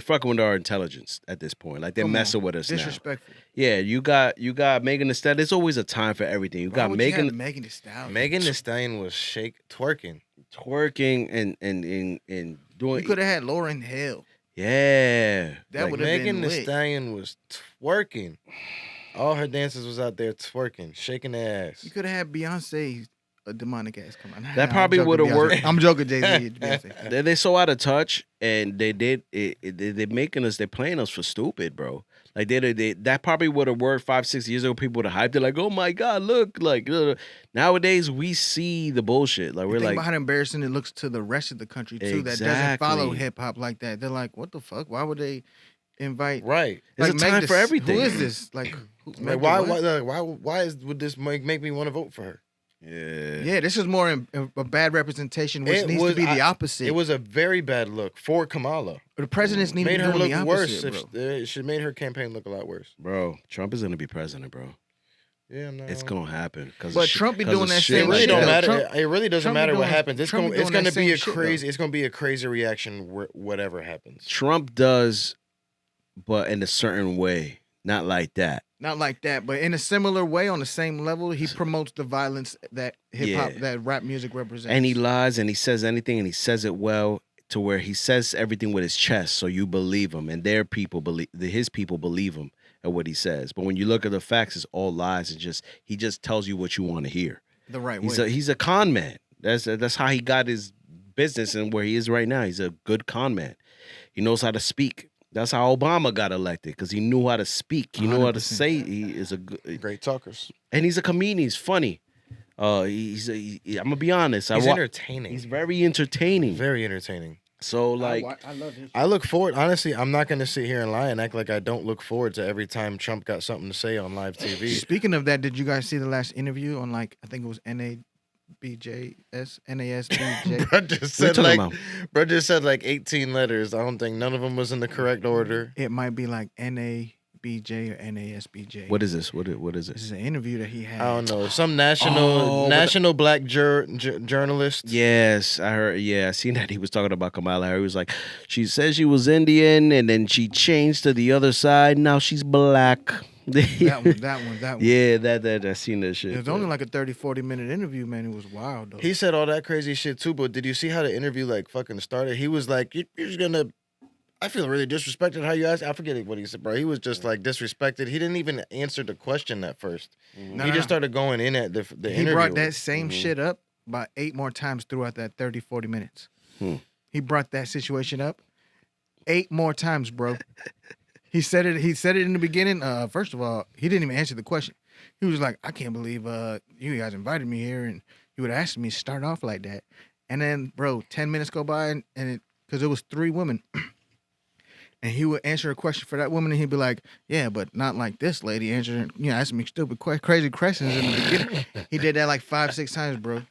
fucking with our intelligence at this point. Like they're messing with us now. Disrespectful. Yeah, you got Megan Thee Stallion. There's always a time for everything. You got Megan Thee Stallion. Megan Thee Stallion was twerking and doing. You could have had Lauryn Hill. Yeah, That would have Megan been Thee lit. Stallion was twerking. All her dancers was out there twerking, shaking their ass. You could have had Beyonce, a demonic ass. Come on. That probably I'm joking, would've Beyonce. worked. I'm joking, Jay-Z. Beyonce. they're so out of touch, and they're making us. They're playing us for stupid, bro. Like they that probably would have worked 5-6 years ago. People would have hyped it like, oh my god, look, like nowadays we see the bullshit. Like we're Think like, about how embarrassing it looks to the rest of the country too. That doesn't follow Exactly. hip hop like that. They're like, what the fuck? Why would they invite? Right. There's like, a time Meg for Thee- everything. Who is this? Like, Like, Meg why Thee what? would this make me want to vote for her? yeah, Yeah, this is more a bad representation, which needs to be the opposite. It was a very bad look for Kamala. The presidents need to Made be her doing look the worse. opposite, bro. It should made her campaign look a lot worse. bro. Trump is gonna be president, bro. Yeah, no. It's gonna happen. But Trump be doing that It same really shit, don't though. matter. Trump- It really doesn't Trump be matter what doing- happens. It's Trump going be it's doing going to that be same a shit, crazy. It's going to be a crazy reaction whatever happens. Trump does, but in a certain way, not like that. Not like that, but in a similar way, on the same level, he promotes the violence that hip hop, Yeah. that rap music represents. And he lies and he says anything and he says it well to where he says everything with his chest, so you believe him, and his people believe him at what he says. But when you look at the facts, it's all lies, and he just tells you what you want to hear. the right He's way. a con man. That's how he got his business and where he is right now. He's a good con man. He knows how to speak. That's how Obama got elected, because he knew how to speak. He knew how to 100%. say. He is a good, Great talkers. and he's a comedian. He's funny. I'm gonna be honest. He's entertaining. He's very entertaining. very entertaining. So like, I love his. I look forward. Honestly, I'm not going to sit here and lie and act like I don't look forward to every time Trump got something to say on live TV. Speaking of that, did you guys see the last interview on I think it was NASBJ? Bro just What said you talking like, bro just said like 18 letters. I don't think none of them was in the correct order. It might be like NABJ or NASBJ. what is this? What is This this? is an interview that he had. I don't know. Some national Oh, national black journalist. Yes, I heard. Yeah, I seen that he was talking about Kamala Harris. He was like, she said she was Indian, and then she changed to the other side. Now she's black. That one. Yeah, that I seen that shit. It was only like a 30-40 minute interview, man. It was wild though. He said all that crazy shit too, but did you see how the interview like fucking started? He was like, "You're just gonna." I feel really disrespected how you asked. I forget what he said, bro. He was just like disrespected. He didn't even answer the question at first. No, He no, just no. started going in at the He interview. brought that same shit up about 8 more times throughout that 30-40 minutes. He brought that situation up 8 more times, bro. He said it in the beginning. First of all, he didn't even answer the question. He was like, I can't believe you guys invited me here, and you would ask me to start off like that. And then, bro, 10 minutes go by, and because it was 3 women. And he would answer a question for that woman, and he'd be like, "Yeah, but not like this lady answering, asking me stupid, crazy questions in the beginning." He did that like 5-6 times, bro.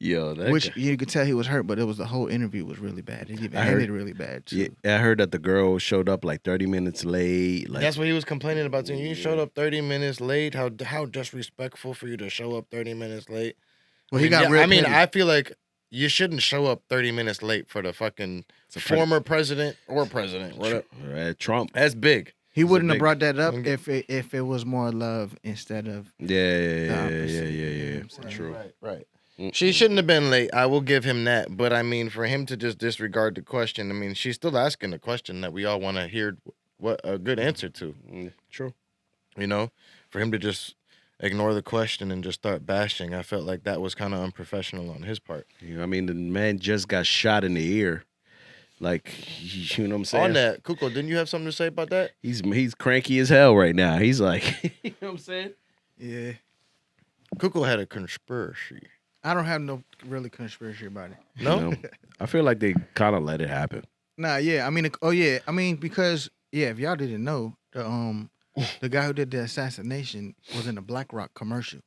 Yo, that Which guy- you could tell he was hurt, but it was the whole interview was really bad. It even I heard- ended really bad too. yeah, I heard that the girl showed up like 30 minutes late. Like, That's what he was complaining about. Too. You showed up 30 minutes late. How disrespectful for you to show up 30 minutes late. Well, he got real I mean, petty. I feel like you shouldn't show up 30 minutes late for the fucking a former president or president. Whatever. Trump. That's big. He wouldn't big- have brought that up Okay. if it was more love instead of Yeah. opposite, you know what I'm saying? True. Right. She shouldn't have been late. I will give him that. But I mean, for him to just disregard the question, I mean, she's still asking the question that we all want to hear what a good answer to. True. You know, for him to just ignore the question and just start bashing, I felt like that was kind of unprofessional on his part. You know, I mean, the man just got shot in the ear. Like, you know what I'm saying? On that, Kuko, didn't you have something to say about that? He's cranky as hell right now. He's like, you know what I'm saying? Yeah. Kuko had a conspiracy. I don't have no really conspiracy about it. No? You know? I feel like they kind of let it happen. Nah, yeah. I mean, because if y'all didn't know, the guy who did the assassination was in a BlackRock commercial.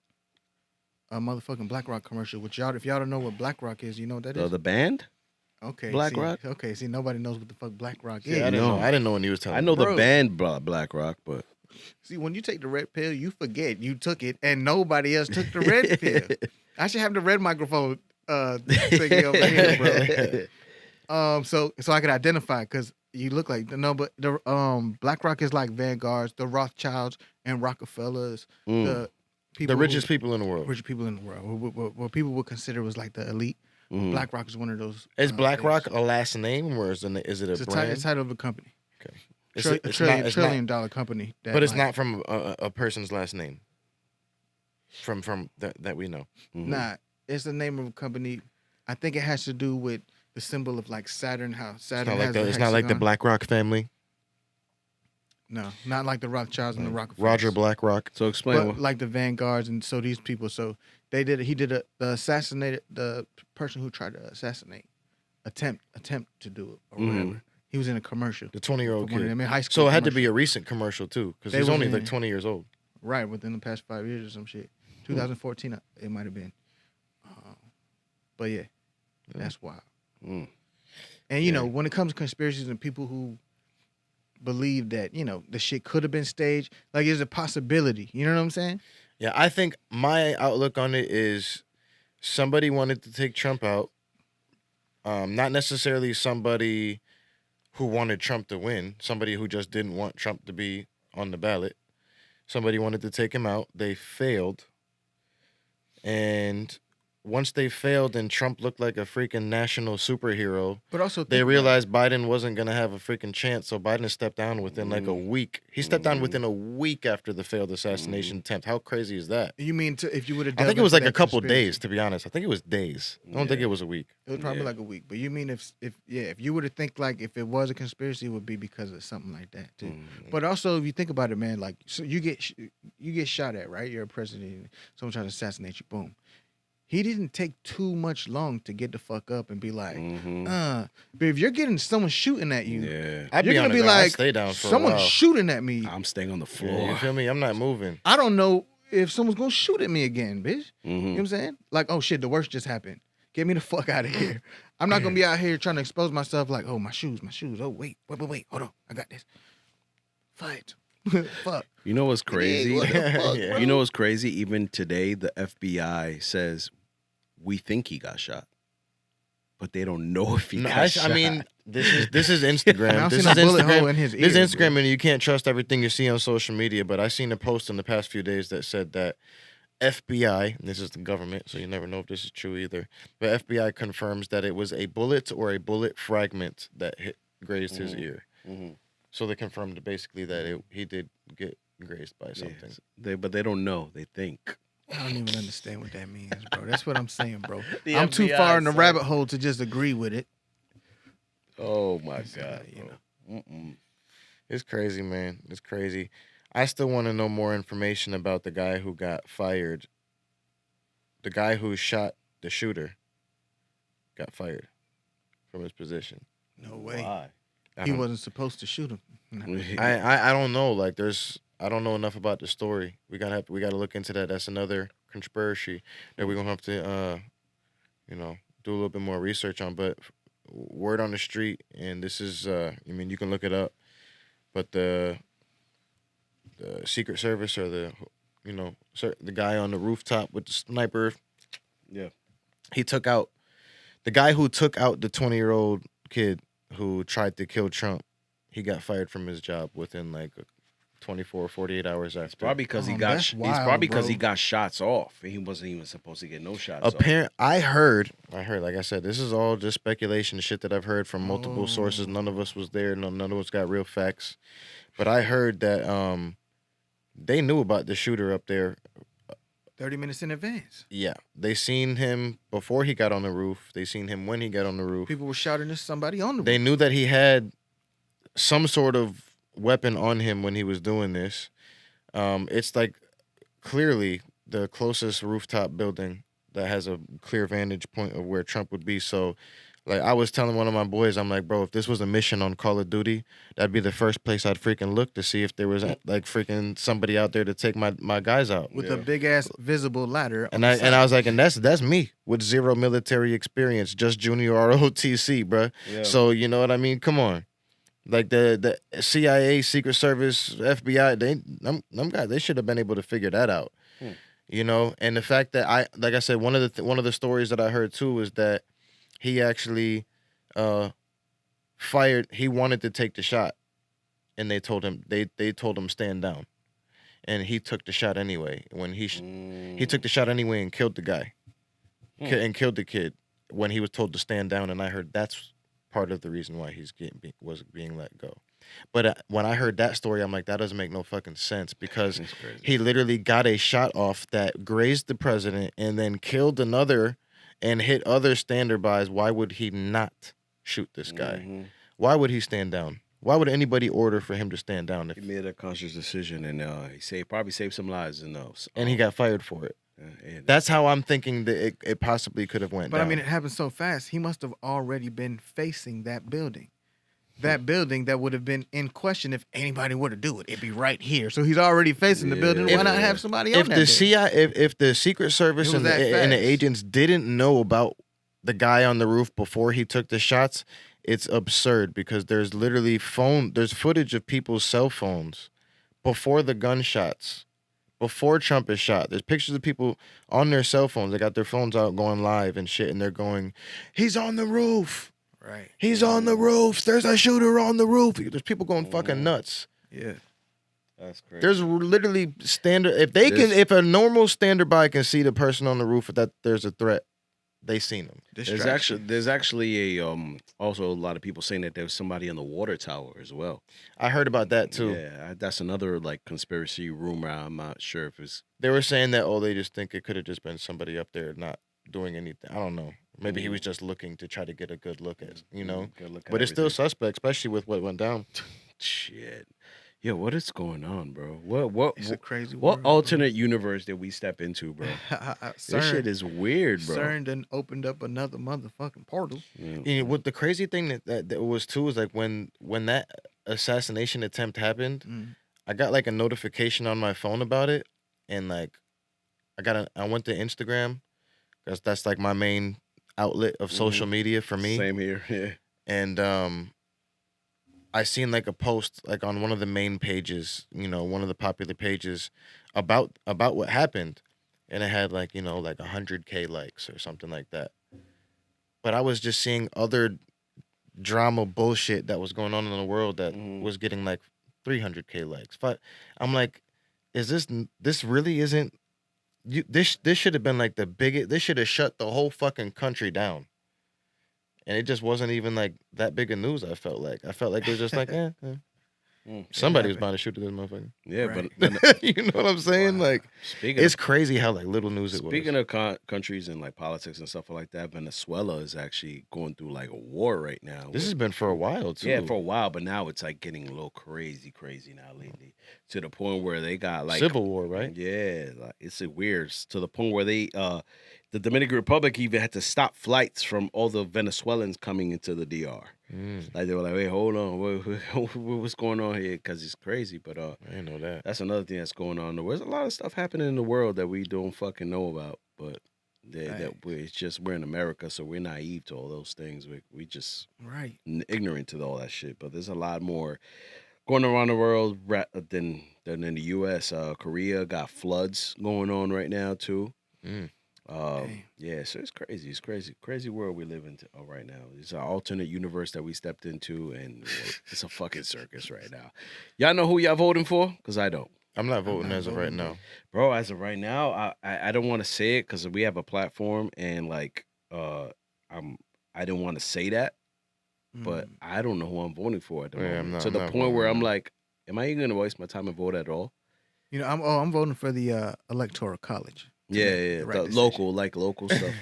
A motherfucking BlackRock commercial. Which if y'all don't know what BlackRock is, you know what that is? The band? Okay. BlackRock? See, nobody knows what the fuck BlackRock Yeah, is. I didn't no. know. I didn't know when he was telling I know me. the band BlackRock, but See, when you take the red pill, you forget you took it, and nobody else took the red pill. I should have the red microphone thingy over here, bro. So I could identify because you look like but the BlackRock is like Vanguards, the Rothschilds and Rockefellers, the people The richest people in the world. richest people in the world, what people would consider was like the elite. BlackRock is one of those. Is BlackRock things. a last name or is it a It's brand? the title of a company. Okay. A trillion-dollar company. That, But it's like, not from a person's last name. From that we know. Nah, it's the name of a company. I think it has to do with the symbol of like Saturn. How Saturn has It's not like the hexagon. BlackRock family. No, not like the Rothschilds and the Rockefellers. Roger BlackRock. so explain. But What, like the Vanguards and so these people. So he did the person who tried to assassinate attempt to do it or whatever. He was in a commercial. The 20-year-old For one of kid. them in high school So it had to commercial. be a recent commercial too, because They he's was only in- like 20 years old. Right, within the past 5 years or some shit. 2014, it might have been. But yeah, that's wild. Mm. And you know, when it comes to conspiracies and people who believe that the shit could have been staged, like there's a possibility. You know what I'm saying? Yeah, I think my outlook on it is somebody wanted to take Trump out. Not necessarily somebody who wanted Trump to win. Somebody who just didn't want Trump to be on the ballot. Somebody wanted to take him out. They failed. And once they failed and Trump looked like a freaking national superhero, But also they think about realized Biden wasn't going to have a freaking chance. So Biden stepped down within like a week. He stepped down within a week after the failed assassination attempt. How crazy is that? it. You mean if you would have? I think it was like a couple days, to be honest. I think it was days. I don't think it was a week. It was probably Yeah. like a week. But you mean if you would have think like if it was a conspiracy, it would be because of something like that too. But also if you think about it, man, like so you get shot at, right? You're a president. Someone trying to assassinate you. Boom. He didn't take too much long to get the fuck up and be like, But if you're getting someone shooting at you, Yeah. I'd you're be gonna on the be ground. I'd like, stay down for a someone's while. shooting at me. I'm staying on the Yeah, floor. you feel me? I'm not moving. I don't know if someone's gonna shoot at me again, bitch. You know Mhm. what I'm saying? Like, oh shit, the worst just happened. Get me the fuck out of here. I'm not gonna be out here trying to expose myself like, oh, my shoes. Oh, wait, hold on. I got this. Fight. Fuck. You know what's crazy? What the fuck, Yeah. bro? You know what's crazy? Even today, the FBI says we think he got shot, but they don't know if he No, got shot. I mean, this is I Instagram. don't This see is no bullet hole Instagram. in his This is ear, Instagram, bro. and you can't trust everything you see on social media. But I seen a post in the past few days that said that FBI, and this is the government, so you never know if this is true either. But FBI confirms that it was a bullet or a bullet fragment that grazed his ear. Mhm. So they confirmed basically that he did get grazed by something. Yes. But they don't know. They think. I don't even understand what that means, bro. That's what I'm saying, bro. The I'm too FBI far in the said- rabbit hole to just agree with it. Oh my God! you Bro. Mm-mm. It's crazy, man. It's crazy. I still want to know more information about the guy who got fired. The guy who shot the shooter got fired from his position. No way. Why? He wasn't supposed to shoot him. No. I don't know. Like I don't know enough about the story. We gotta look into that. That's another conspiracy that we're gonna have to do a little bit more research on. But word on the street, and this is, you can look it up, but the Secret Service or the guy on the rooftop with the sniper, Yeah. he took out the guy who took out the 20-year-old kid who tried to kill Trump. He got fired from his job within like 24, 48 hours after. Probably because that's he's wild, probably because bro. he got shots off. He wasn't even supposed to get no shots off. I heard, like I said, this is all just speculation, shit that I've heard from multiple sources. None of us was there. None of us got real facts. But I heard that they knew about the shooter up there. 30 minutes in advance. Yeah. They seen him before he got on the roof. They seen him when he got on the roof. People were shouting at somebody on the They roof. knew that he had some sort of weapon on him when he was doing this. It's like clearly the closest rooftop building that has a clear vantage point of where Trump would be. So, like, I was telling one of my boys, I'm like, bro, if this was a mission on Call of Duty, that'd be the first place I'd freaking look to see if there was like freaking somebody out there to take my guys out. With a big ass visible ladder. And I was like, and that's me with zero military experience, just junior ROTC, bro. Yeah. So you know what I mean? Come on. Like the CIA, Secret Service, FBI, them guys, they should have been able to figure that out. And the fact that like I said, one of the stories that I heard too is that he actually fired. He wanted to take the shot, and they told him stand down, and he took the shot anyway. When he took the shot anyway and killed the guy, and killed the kid when he was told to stand down. And I heard that's part of the reason why he's was being let go. But when I heard that story, I'm like, that doesn't make no fucking sense because he literally got a shot off that grazed the president and then killed another and hit other standbys. Why would he not shoot this guy? Mm-hmm. Why would he stand down? Why would anybody order for him to stand down? He made a conscious decision, and he probably saved some lives. And he got fired for it. Yeah. That's how I'm thinking that it possibly could have went But down. I mean, it happened so fast. He must have already been facing that building. That building that would have been in question if anybody were to do it. It'd be right here. So he's already facing the building. Why not have somebody on if that the building? CIA, if the Secret Service It was and that the fast. agents didn't know about the guy on the roof before he took the shots, it's absurd because there's literally there's footage of people's cell phones before the gunshots, before Trump is shot. There's pictures of people on their cell phones. They got their phones out going live and shit, and they're going, "He's on the roof. Right. He's on the roof. There's a shooter on the roof." There's people going fucking nuts. Yeah. That's crazy. There's literally if a normal standby can see the person on the roof that there's a threat, they seen him. There's actually also a lot of people saying that there was somebody in the water tower as well. I heard about that too. Yeah, that's another like conspiracy rumor. I'm not sure if it's. They were saying that they just think it could have just been somebody up there not doing anything. I don't know. Maybe he was just looking to try to get a good look at, Good look at But it's still everything. suspect, especially with what went down. Shit. Yo, what is going on, bro? What It's a crazy what world, bro. alternate universe did we step into, bro? This shit is weird, bro. CERN done opened up another motherfucking portal. What the crazy thing that was too is like when that assassination attempt happened, I got like a notification on my phone about it, and like I went to Instagram because that's like my main outlet of social media for me. Same here. Yeah. And I seen like a post like on one of the main pages, one of the popular pages about what happened, and it had like 100K likes or something like that. But I was just seeing other drama bullshit that was going on in the world that was getting like 300K likes. I'm like, is this really isn't? This should have been like the biggest. This should have shut the whole fucking country down. And it just wasn't even like that big of news. I felt like it was just like, somebody was bound to shoot this motherfucker. Yeah, Right. but You know what I'm saying? Wow. Like, speaking it's crazy how like little news it was. Speaking of countries and like politics and stuff like that, Venezuela is actually going through like a war right now. This has been for a while too. Yeah, for a while, but now it's like getting a little crazy now lately, to the point where they got like civil war, right? Yeah, like, it's weird to the point where they the Dominican Republic even had to stop flights from all the Venezuelans coming into the DR. Like they were like, "Wait, hold on, what's going on here?" Because it's crazy. But I didn't know that. that's another thing that's going on. There's a lot of stuff happening in the world that we don't fucking know about. But It's just we're in America, so we're naive to all those things. We just Right. ignorant to all that shit. But there's a lot more going around the world than in the U.S. Korea got floods going on right now too. Mm. Yeah, so it's crazy. It's crazy world we live in right now. It's an alternate universe that we stepped into, and it's a fucking circus right now. Y'all know who y'all voting for? Because I don't. I'm not voting not as of right voting, now. Bro, as of right now, I don't want to say it because we have a platform, and like I didn't want to say that, but I don't know who I'm voting for at the Yeah, moment. I'm To the not point voting where right I'm now. like, am I even gonna waste my time and vote at all? You know, I'm voting for the electoral college. to Yeah, make yeah, the right the decision. local stuff.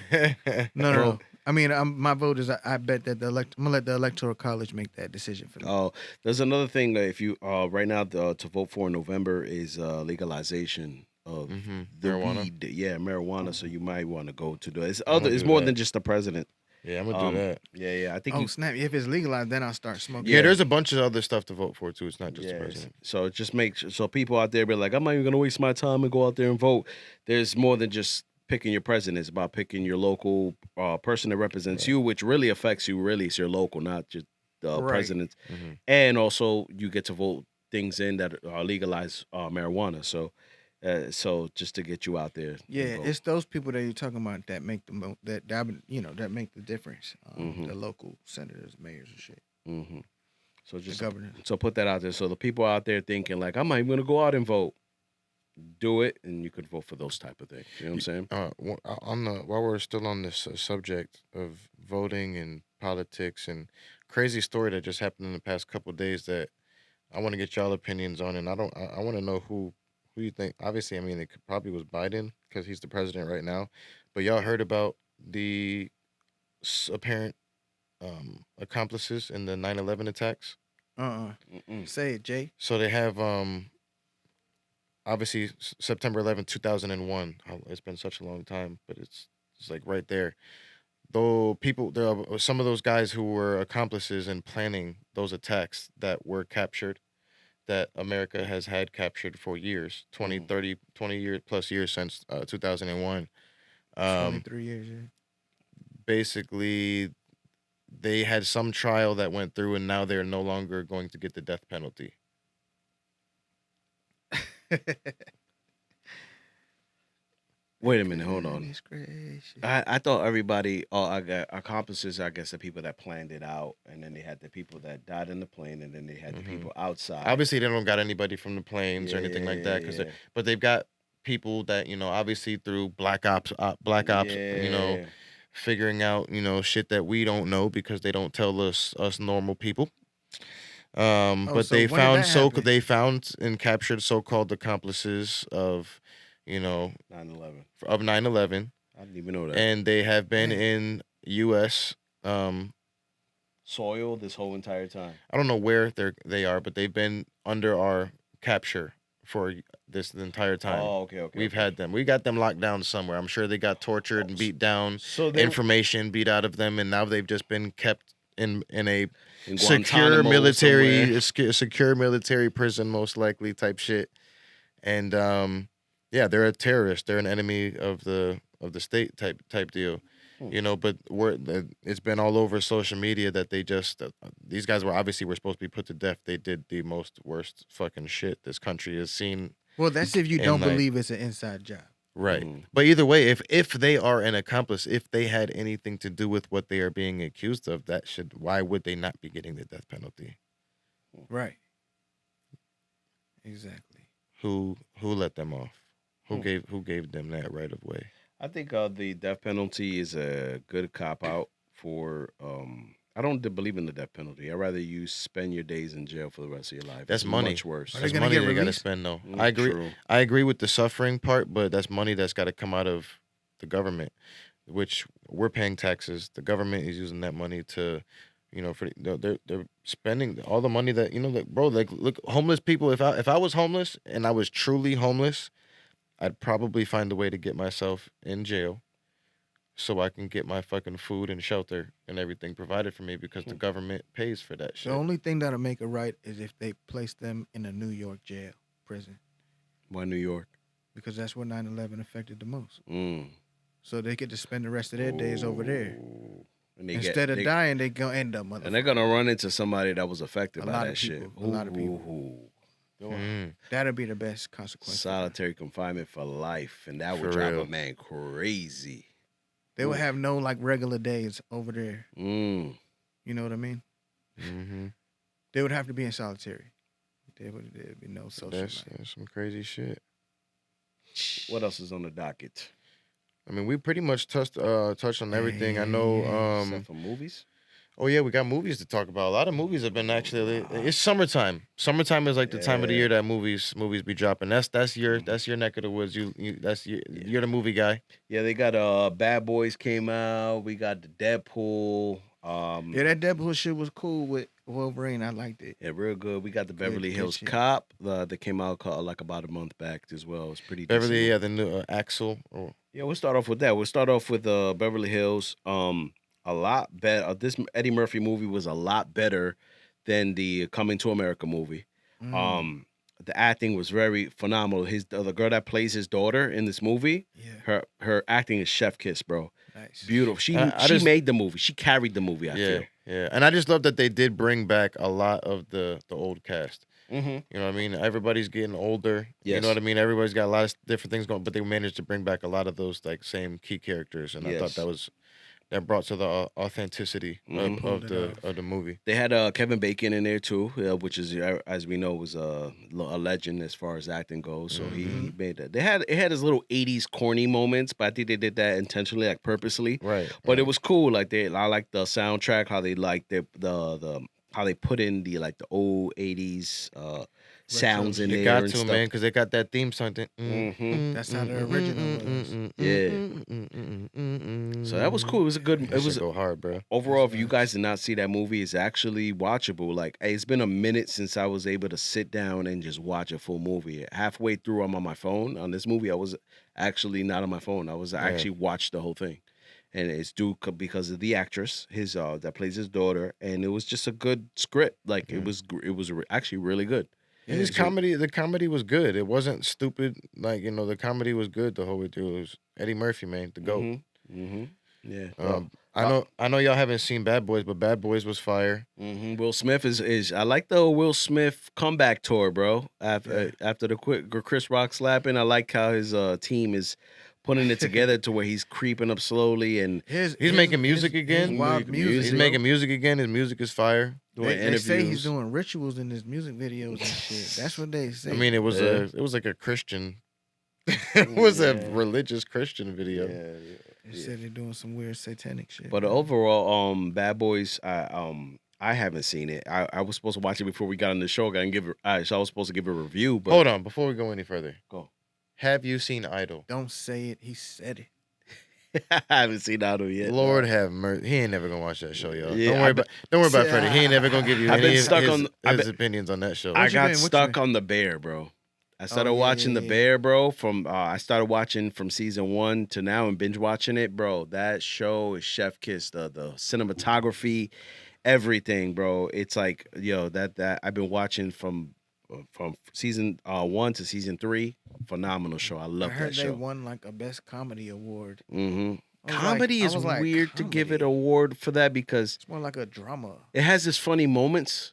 No, Bro. no. I mean, my vote is I bet that I'm gonna let the electoral college make that decision for me. Oh, there's another thing that if you right now to vote for in November is legalization of the Marijuana? weed. Yeah, marijuana. So you might want to go to the. It's I'm gonna It's do more that. than just the president. Yeah, I'm gonna do that. Yeah. I think Oh you. snap! If it's legalized, then I'll start smoking. Yeah, there's a bunch of other stuff to vote for too. It's not just the Yes. president. So just so people out there be like, I'm not even gonna waste my time and go out there and vote. There's more than just picking your president. It's about picking your local person that represents you, which really affects you. Really, it's your local, not just the Right. president. And also, you get to vote things in that are legalized marijuana. So just to get you out there. and Yeah, vote. it's those people that you're talking about that make that make the difference. Mm-hmm. The local senators, mayors, and shit. hmm So The just governors. so put that out there. So the people out there thinking like, I'm not even gonna go out and vote. Do it, and you could vote for those type of things. You know what I'm saying? While we're still on this subject of voting and politics and crazy story that just happened in the past couple of days that I want to get y'all opinions on, and I want to know who you think. Obviously, I mean, probably was Biden because he's the president right now, but y'all heard about the apparent accomplices in the 9/11 attacks. Say it, Jay. So they have obviously September 11th, 2001. It's been such a long time, but it's like right there. Though there are some of those guys who were accomplices in planning those attacks that were captured, that America has had captured for years, 20, 30, 20 years plus years since 2001. 23 years. Yeah. Basically, they had some trial that went through, and now they're no longer going to get the death penalty. Wait a minute, hold on. Goodness gracious. I thought everybody, I got accomplices. I guess the people that planned it out, and then they had the people that died in the plane, and then they had the people outside. Obviously, they don't got anybody from the planes or anything like that, Yeah. but they've got people that obviously through black ops, Yeah. figuring out shit that we don't know because they don't tell us normal people. But so they when did that happen? they found and captured so-called accomplices of 9/11. of 9/11, I didn't even know that. and they have been in U.S. Soil this whole entire time. I don't know where they are, but they've been under our capture for the entire time. Oh, okay. We've had them. We got them locked down somewhere. I'm sure they got tortured and beat down. So Information beat out of them, and now they've just been kept in a In secure Guantanamo secure military prison, most likely type shit. And yeah, they're a terrorist. They're an enemy of the state type deal. But it's been all over social media that they just these guys were supposed to be put to death. They did the worst fucking shit this country has seen. Well, that's if you And, don't like- believe it's an inside job. Right. But either way, if they are an accomplice, if they had anything to do with what they are being accused of, why would they not be getting the death penalty? Right. Exactly. Who let them off? Who gave them that right of way? I think the death penalty is a good cop out for. I don't believe in the death penalty. I'd rather you spend your days in jail for the rest of your life. That's It's money. Much worse. Are That's they gonna money get they got to released? spend though. Mm, I agree. true. I agree with the suffering part, but that's money that's got to come out of the government, which we're paying taxes. The government is using that money to, they're spending all the money that look, homeless people. If I was homeless and I was truly homeless, I'd probably find a way to get myself in jail, so I can get my fucking food and shelter and everything provided for me because the government pays for that shit. The only thing that'll make it right is if they place them in a New York prison, Why New York? because that's where 9/11 affected the most. so they get to spend the rest of their days over there. And Instead of dying, they gonna end up. And they're gonna run into somebody that was affected A by lot that of shit. people, a lot of people. That'll be the best consequence. Solitary confinement for life, and that would For drive real. a man crazy. They would have no like regular days over there. Mm. You know what I mean? Mm-hmm. They would have to be in solitary. There'd be no social That's life. some crazy shit. What else is on the docket? I mean, we pretty much touched on everything. I know. Except for movies. Oh yeah, we got movies to talk about. A lot of movies have been actually. It's summertime. Summertime is like the time of the year that movies be dropping. That's your neck of the woods. You're the movie guy. Yeah, they got Bad Boys came out. We got the Deadpool. Yeah, that Deadpool shit was cool with Wolverine. I liked it. Yeah, real good. We got the Beverly good Hills shit. Cop that came out like about a month back as well. It's pretty Beverly, decent. yeah, the new Axel. Yeah, we'll start off with that. We'll start off with Beverly Hills. A lot better. This Eddie Murphy movie was a lot better than the Coming to America movie. The acting was very phenomenal. The girl that plays his daughter in this movie, her acting is chef kiss, bro. Nice. Beautiful. She just made the movie. She carried the movie. I feel. Yeah, and I just love that they did bring back a lot of the old cast. Mm-hmm. You know what I mean? Everybody's getting older. You Yes. know what I mean? Everybody's got a lot of different things going, but they managed to bring back a lot of those like same key characters, and I thought that brought to the authenticity of the movie. They had Kevin Bacon in there too, which is, as we know, was a legend as far as acting goes. So he made that. It had his little '80s corny moments, but I think they did that intentionally, like purposely. Right. But it was cool. Like I like the soundtrack, how they like the how they put in the old '80s sounds in there. You got and to, stuff. man, because they got that theme song. That's how the original was. Yeah. So that was cool. It was a good. That It was shit go hard, bro. overall. If you guys did not see that movie, it's actually watchable. Like it's been a minute since I was able to sit down and just watch a full movie. Halfway through, I'm on my phone. On this movie, I was actually not on my phone. I actually watched the whole thing. And it's due because of the actress, that plays his daughter, and it was just a good script. Like it was actually really good. And his comedy, the comedy was good. It wasn't stupid. Like, you know, the comedy was good the whole way through. It was Eddie Murphy, man, the GOAT. Yeah. I know y'all haven't seen Bad Boys, but Bad Boys was fire. Will Smith is I like the Will Smith comeback tour, bro. After the quick Chris Rock slapping, I like how his team is putting it together to where he's creeping up slowly and He's making music again. His wild music. He's making music again. His music is fire. They say he's doing rituals in his music videos and shit. That's what they say. I mean, it was like a Christian. It was a religious Christian video. They said they're doing some weird satanic shit. But overall, Bad Boys, I haven't seen it. I was supposed to watch it before we got on the show. So I was supposed to give a review. But Hold on, before we go any further. Go. Have you seen Idol? Don't say it. He said it. I haven't seen Idol yet. Lord have mercy. He ain't never gonna watch that show, y'all. Yeah, don't worry about Freddie. He ain't never gonna give you I've any been of stuck his opinions on that show. I got What you stuck been? on The Bear, bro. I started watching yeah. The Bear, bro. From I started watching from season 1 to now and binge watching it, bro. That show is chef kiss. The cinematography, everything, bro. It's like that I've been watching from season 1 to season 3. Phenomenal show. I love I heard that they show. won like a best comedy award. Mm-hmm. I was Comedy like- is I was like, weird to give it comedy? an award for that because It's more like a drama, it has its funny moments,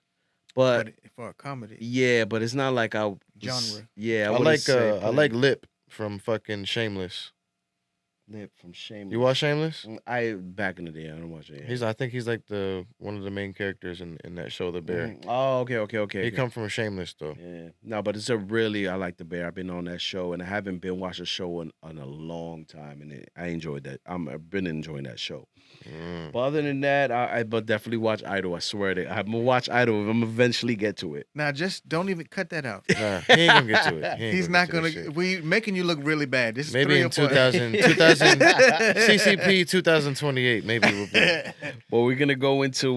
but for a comedy yeah, but it's not like genre. Yeah, I like Lip from fucking Shameless. Lip from Shameless. You watch Shameless? I back in the day, I don't watch it. I think he's like one of the main characters in that show, The Bear. Oh, okay. He come from Shameless though. Yeah, no, but I like The Bear. I've been on that show, and I haven't been watching a show in a long time, and I enjoyed that. I've been enjoying that show. But other than that, I but definitely watch Idol. I swear to I'm gonna watch Idol. I'm gonna eventually get to it. Now, just don't even cut that out. Nah, he ain't gonna get to it. He ain't He's not get gonna. that shit. We making you look really bad. This is Maybe 3 in or 4. 2000 CCP 2028. Maybe we'll be. Well, we're gonna go into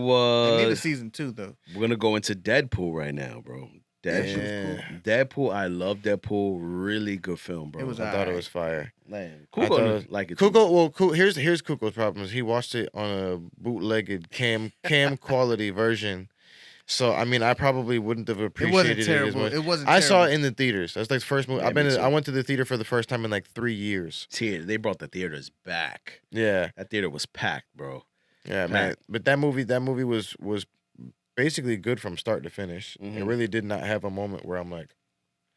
They need a season 2 though. we're gonna go into Deadpool right now, bro. Deadpool. I love Deadpool. Really good film, bro. It was I thought it was fire. Man, I thought Kuko it was- like it. too. Kuko, well, here's Kuko's problem. Is he watched it on a bootlegged cam quality version, So I mean, I probably wouldn't have appreciated it as terrible. much. It wasn't I saw it terrible. in the theaters. That's like the first movie. Yeah, me too. I went to the theater for the first time in like 3 years. They brought the theaters back. Yeah, That theater was packed, bro. yeah, man. Packed. But that movie was basically good from start to finish. It Mhm. really did not have a moment where I'm like,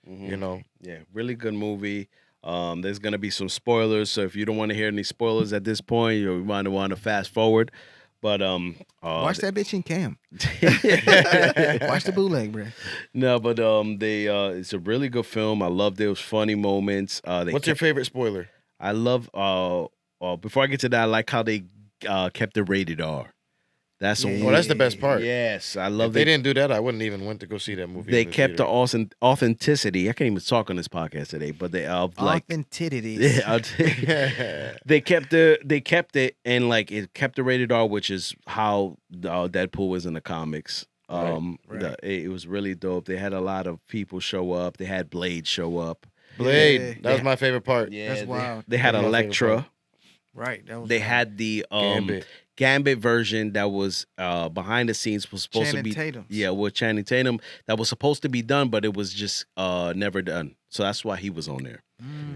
Mhm. you know, Yeah, really good movie. There's gonna be some spoilers, so if you don't want to hear any spoilers at this point, you might want to fast forward. But Watch that bitch in cam. Watch the bootleg, bro. no, but it's a really good film. I love those funny moments. what's your favorite spoiler? I love before I get to that, I like how they kept it rated R. That's Yeah. Well, that's the best part. Yes, I If love they didn't do that, I wouldn't even went to go see that movie. They in the kept the theater. authenticity. I can't even talk on this podcast today, but they like Authenticity. yeah, they kept it, and like it kept the rated R, which is how Deadpool is in the comics. Right. It was really dope. They had a lot of people show up. They had Blade show up. Blade. Yeah. That was my favorite part. Yeah, That's wild. They had That's my favorite Elektra. part. Right. That was They wild. had the Gambit. Gambit version that was behind the scenes was supposed Channing to be Tatum's. yeah with Channing Tatum that was supposed to be done, but it was just never done. So that's why he was on there.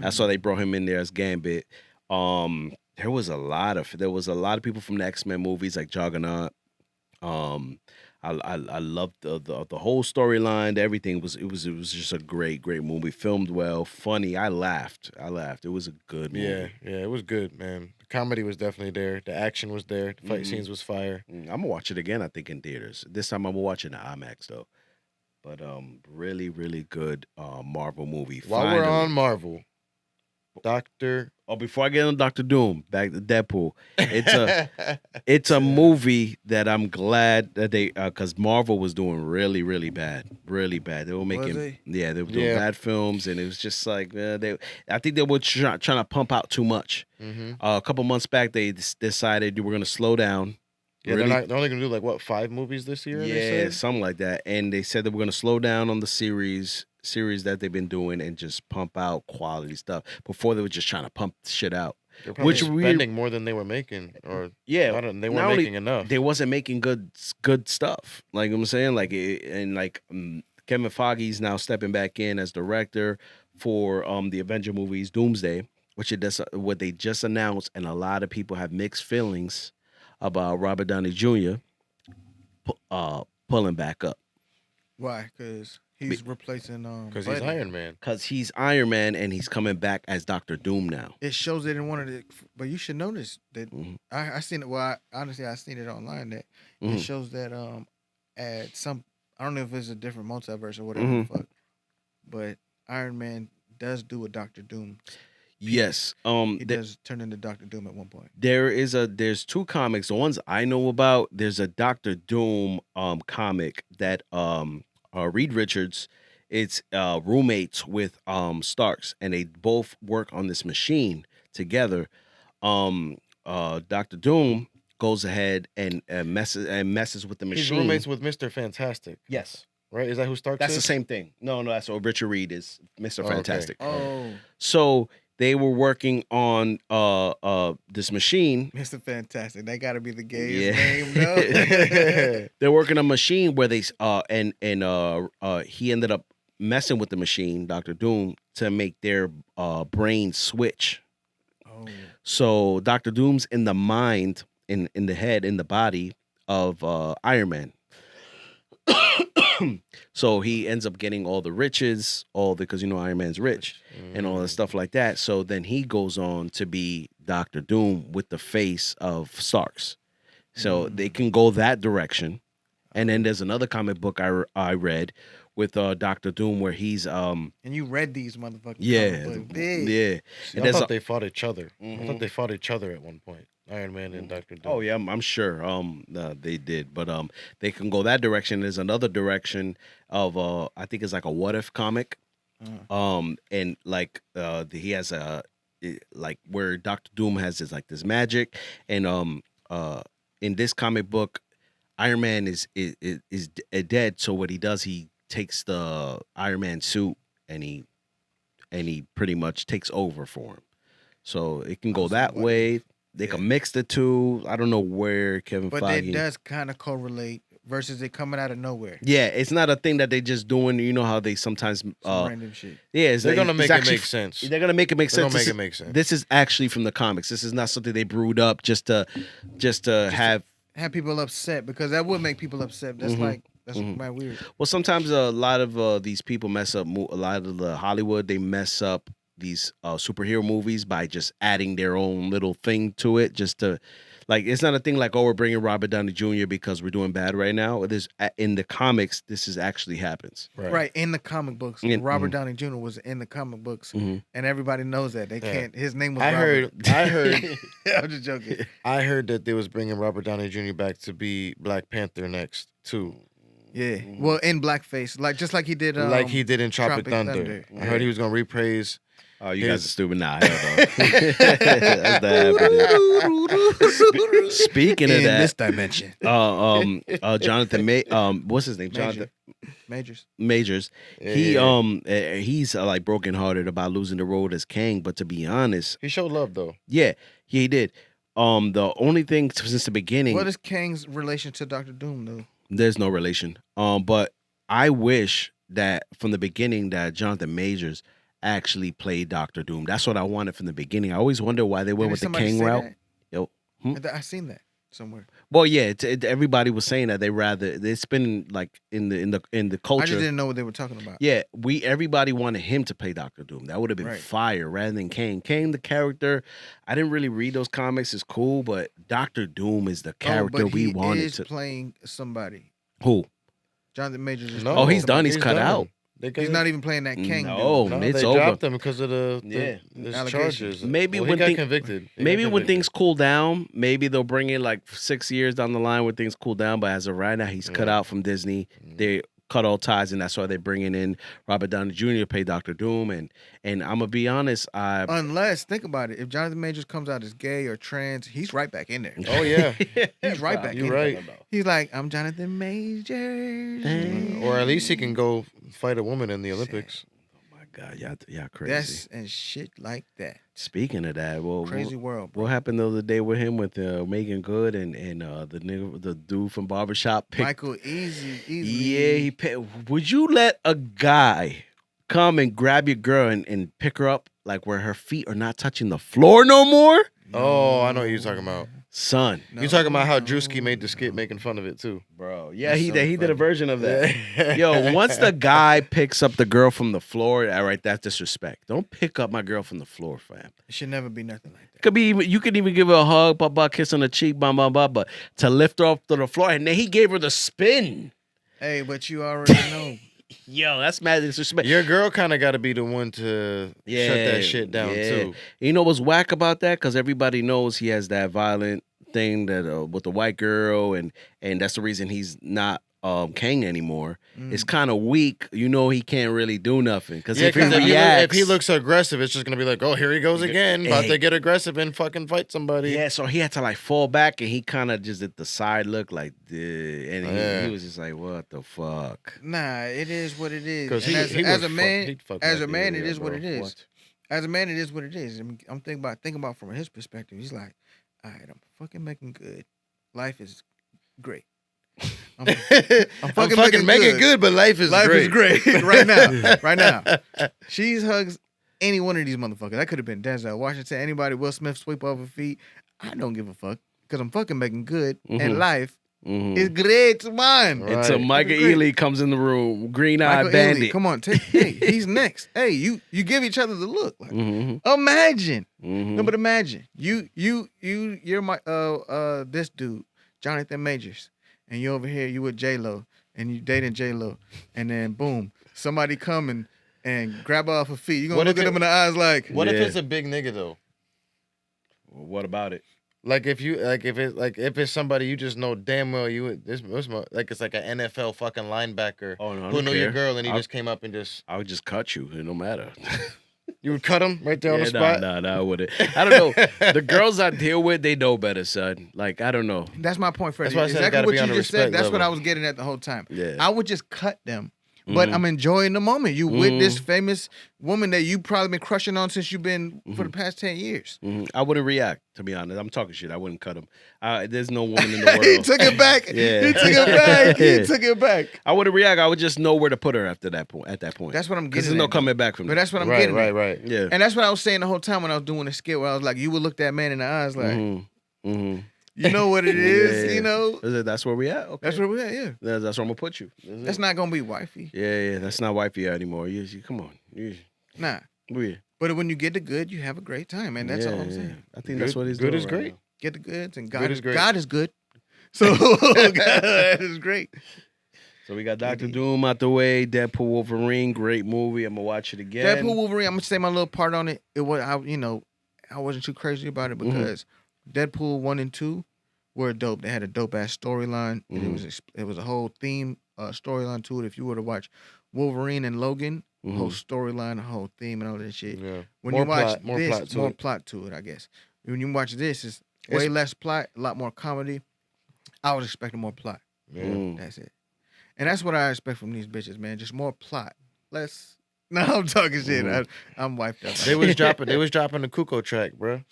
That's why they brought him in there as Gambit. There was a lot of people from the X-Men movies like Juggernaut. I loved the whole storyline. Everything was just a great movie. Filmed well, funny. I laughed. It was a good movie. Yeah, it was good, man. The comedy was definitely there. The action was there. The fight scenes was fire. I'm gonna watch it again. I think in theaters. This time I'm watching the IMAX though. But really good Marvel movie. While we're Finally. on Marvel, Doctor. Oh, before I get on Doctor Doom, back to Deadpool. It's a movie that I'm glad that they because Marvel was doing really bad. They were making they? they were doing Yeah. bad films, and it was just like I think they were trying to pump out too much. Mhm. A couple months back, they decided we were gonna slow down. Yeah, Really- they're only gonna do like what 5 movies this year. yeah, they said? something like that. And they said that we're gonna slow down on the series that they've been doing and just pump out quality stuff. Before they were just trying to pump shit out. They're probably Which we- spending more than they were making, or Yeah, they not weren't only- making enough. They wasn't making good stuff. Like I'm saying, like Kevin Feige's now stepping back in as director for the Avenger movies, Doomsday, which what they just announced, and a lot of people have mixed feelings about Robert Downey Jr. Pulling back up. Why? Because he's replacing Because he's Buddy. Iron Man. Because he's Iron Man and he's coming back as Doctor Doom now. It shows it in one of the, but you should notice that Mhm. I seen it. Well, honestly, I seen it online that Mhm. it shows that at some, I don't know if it's a different multiverse or whatever Mhm. the fuck, but Iron Man does do a Doctor Doom. Yes. He does turn into Doctor Doom at one point. There's 2 comics. The ones I know about, there's a Doctor Doom comic that Reed Richards, it's roommates with Starks, and they both work on this machine together. Doctor Doom goes ahead and messes with the He's machine. roommates with Mr. Fantastic. Yes. Right? Is that who Stark That's is? the same thing. No, that's what Richard Reed is, Mr. Oh, okay. Fantastic. Oh, So they were working on this machine. Mr. Fantastic. That got to be the gayest Yeah. name, no? They're working on a machine where they he ended up messing with the machine, Doctor Doom, to make their brain switch. Oh, So Doctor Doom's in the mind, in the head, in the body of Iron Man. So he ends up getting all the riches, because Iron Man's rich and all that stuff like that. So then he goes on to be Doctor Doom with the face of Starks. So they can go that direction. And then there's another comic book I read with Doctor Doom where he's and you read these motherfuckers. yeah. See, And I there's thought they fought each other. I Mhm. thought they fought each other at one point. Iron Man and Doctor Doom. Oh yeah, I'm sure they did, but they can go that direction. There's another direction of I think it's like a what if comic, and like he has like where Doctor Doom has this magic, and in this comic book, Iron Man is dead. So what he does, he takes the Iron Man suit and he pretty much takes over for him. So it can go that way. They can mix the two. I don't know where Kevin But Feige. it does kind of correlate versus it coming out of nowhere. Yeah, it's not a thing that they just doing. You know how they sometimes Some random shit. yeah, They're gonna make it actually, make sense. They're gonna make it make They're sense. gonna make it make sense. This is actually from the comics. This is not something they brewed up just to have. Have people upset because that would make people upset. That's that's mad weird. Well, sometimes a lot of these people mess up. A lot of the Hollywood, they mess up these superhero movies by just adding their own little thing to it, just to. Like, it's not a thing like, oh, we're bringing Robert Downey Jr. because we're doing bad right now. It is in the comics, this is actually happens. Right. In the comic books, Robert Downey Jr. was in the comic books, and everybody knows that. They can't. His name was. I heard. I'm just joking. I heard that they was bringing Robert Downey Jr. back to be Black Panther next too. Yeah. Well, in blackface, just like he did. Like he did in Tropic Thunder. I heard he was gonna reprise. Oh, you guys are stupid now. That's the Speaking of in that, this dimension, Jonathan what's his name? Jonathan Majors. Yeah. He's like brokenhearted about losing the role as Kang, but to be honest, He showed love though. yeah, he did. The only thing since the beginning, what is Kang's relation to Doctor Doom though? there's no relation. But I wish that from the beginning that Jonathan Majors actually played Doctor Doom. That's what I wanted from the beginning. I always wonder why they went with the Kang route. Yo, I seen that somewhere. well, yeah, everybody was saying that they rather. It's been like in the culture. I just didn't know what they were talking about. Yeah, everybody wanted him to play Doctor Doom. That would have been fire rather than Kang. Kang, the character, I didn't really read those comics. It's cool, but Doctor Doom is the character we wanted he is to. playing somebody. Who? Jonathan Majors. Is No. playing He's done. somebody. He's cut out. He's not even playing that Kang. No, dude. it's they over. dropped him because of the allegations. charges. Maybe well, when he got convicted. Maybe when things cool down, maybe they'll bring in like 6 years down the line when things cool down. But as of right now, he's cut out from Disney. They cut all ties, and that's why they're bringing in Robert Downey Jr. to play Doctor Doom. And I'm gonna be honest, Unless, think about it, if Jonathan Majors comes out as gay or trans, he's right back in there. Oh yeah, He's right back in you're right. there. He's like, I'm Jonathan Majors. Or at least he can go fight a woman in the Olympics. oh my God, y'all crazy. That's and shit like that. Speaking of that, well, Crazy world, bro. what happened the other day with him with Megan Good and the dude from Barbershop? Michael Easy. Yeah, would you let a guy come and grab your girl and pick her up like where her feet are not touching the floor no more? Oh, I know what you're talking about. Son. You're talking about how Drewski made the skit making fun of it too. Bro, yeah, he did a version of that. Yo, once the guy picks up the girl from the floor, all right, that's disrespect. Don't pick up my girl from the floor, fam. It should never be nothing like that. Could be you could even give her a hug, kiss on the cheek, but to lift her off to the floor, and then he gave her the spin. Hey, but you already know. Yo, that's mad disrespect. Your girl kind of got to be the one to shut that shit down too. You know what's whack about that? Because everybody knows he has that violent thing that with the white girl, and that's the reason he's not Kang anymore. It's kind of weak. You know he can't really do nothing because if he looks aggressive, it's just gonna be like, oh, here he goes again, about to get aggressive and fucking fight somebody. Yeah, so he had to like fall back, and he kind of just at the side look like, and he was just like, what the fuck? Nah, it is what it is. Because as a man, it is what it is. What? As a man, it is what it is. I mean, I'm thinking about from his perspective. He's like, all right, I'm fucking making good. Life is great. I'm fucking making good, but life is great right now. She hugs any one of these motherfuckers. That could have been Denzel Washington, anybody, Will Smith, sweep off her feet. I don't give a fuck because I'm fucking making good, and life is great, man. Right. Until Michael Ealy comes in the room, green-eyed bandit. Come on, hey, he's next. Hey, you give each other the look. Like, imagine, no, but imagine you're my this dude, Jonathan Majors. And you over here, you with J-Lo, and you dating J-Lo, and then boom, somebody come and grab her off her feet. You gonna look at them in the eyes like, what if it's a big nigga though? What about it? Like if it's somebody you just know damn well it's like an NFL fucking linebacker who knew your girl and he just came up and just I would just cut you. It don't matter. You would cut him right there on the spot? No, I wouldn't. I don't know. The girls I deal with, they know better, son. Like, I don't know. That's my point, Freddie. That's why I said exactly what you on a just said. That's level. what I was getting at the whole time. Yeah. I would just cut them but Mhm. I'm enjoying the moment. You with this Mhm. famous woman that you probably been crushing on since you've been for the Mhm. past 10 years. I wouldn't react, to be honest. I'm talking shit. I wouldn't cut him. There's no woman in the He world. took it back. Yeah. He took it back. He took it back. I wouldn't react. I would just know where to put her after that point. At that point, That's what I'm because getting there's no at, though. coming back from But that. that's what I'm Right, getting right, at. right. Yeah. And that's what I was saying the whole time when I was doing the skit where I was like, you would look that man in the eyes like, you know what it is, Yeah. you know? That's where we at. Okay. That's where we at, yeah. That's where I'm gonna put you. That's not gonna be wifey. Yeah. That's not wifey anymore. Come on. Nah. Yeah. But when you get the good, you have a great time, man. That's all I'm saying. I think that's what he's Good doing. is right great. now. Get the goods and God Good is is great. God is good. So God is great. So we got Dr. Doom out the way. Deadpool Wolverine, great movie. I'm gonna watch it again. Deadpool Wolverine, I'm gonna say my little part on it. It was I wasn't too crazy about it because Deadpool 1 and 2 were dope. They had a dope ass storyline, and it was a whole theme storyline to it. If you were to watch Wolverine and Logan, whole storyline, a whole theme, and all that shit. Yeah. When More you watch plot, more this, plot to more it. plot to it, I guess. When you watch this, it's way less plot, a lot more comedy. I was expecting more plot. Yeah. That's it. And that's what I expect from these bitches, man. Just more plot. Less. No, I'm talking shit. I'm wiped up. They was dropping the Kuko track, bro.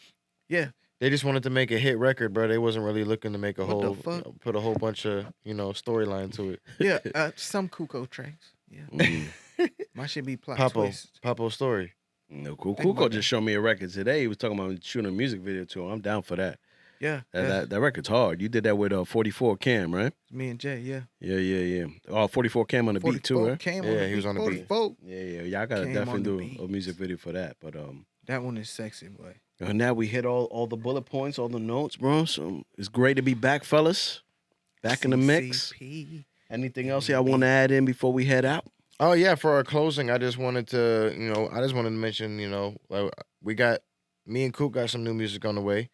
Yeah. They just wanted to make a hit record, bro. They wasn't really looking to make a What the whole fuck? put a whole bunch of, storyline to it. Yeah. Some Kuko tracks. Yeah. My shit be plot twists. Papo story. No, cool. Think Kuko about just showed me a record today. He was talking about shooting a music video to him. I'm down for that. Yeah. That record's hard. You did that with 44 Cam, right? Me and Jay, yeah. Yeah. Oh, 44 Cam on the beat too, right? Came Yeah, he was on the beat. 44. Yeah. Y'all gotta Cam definitely on the do beat. a music video for that. But That one is sexy, boy. and now we hit all the bullet points, all the notes, bro. So it's great to be back, fellas. Back in the mix. CCP. Anything else y'all want to add in before we head out? Oh yeah, for our closing, I just wanted to, mention, we got me and Coop got some new music on the way.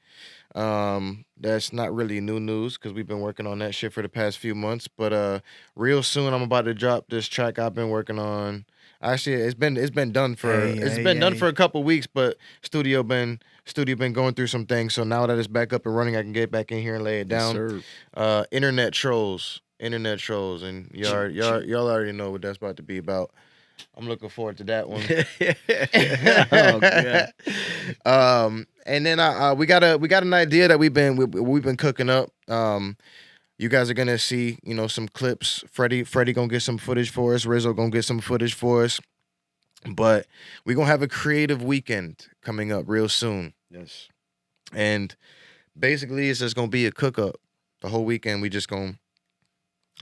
That's not really new news because we've been working on that shit for the past few months. But real soon, I'm about to drop this track I've been working on. Actually, it's been done for for a couple weeks, but studio been going through some things. So now that it's back up and running, I can get back in here and lay it down. Internet trolls, and y'all already know what that's about to be about. I'm looking forward to that one. Oh, God. And then we got an idea that we've been cooking up. You guys are gonna see, some clips. Freddie gonna get some footage for us. Rizzo gonna get some footage for us. But we gonna have a creative weekend coming up real soon. Yes. And basically, it's just gonna be a cook up the whole weekend. We just gonna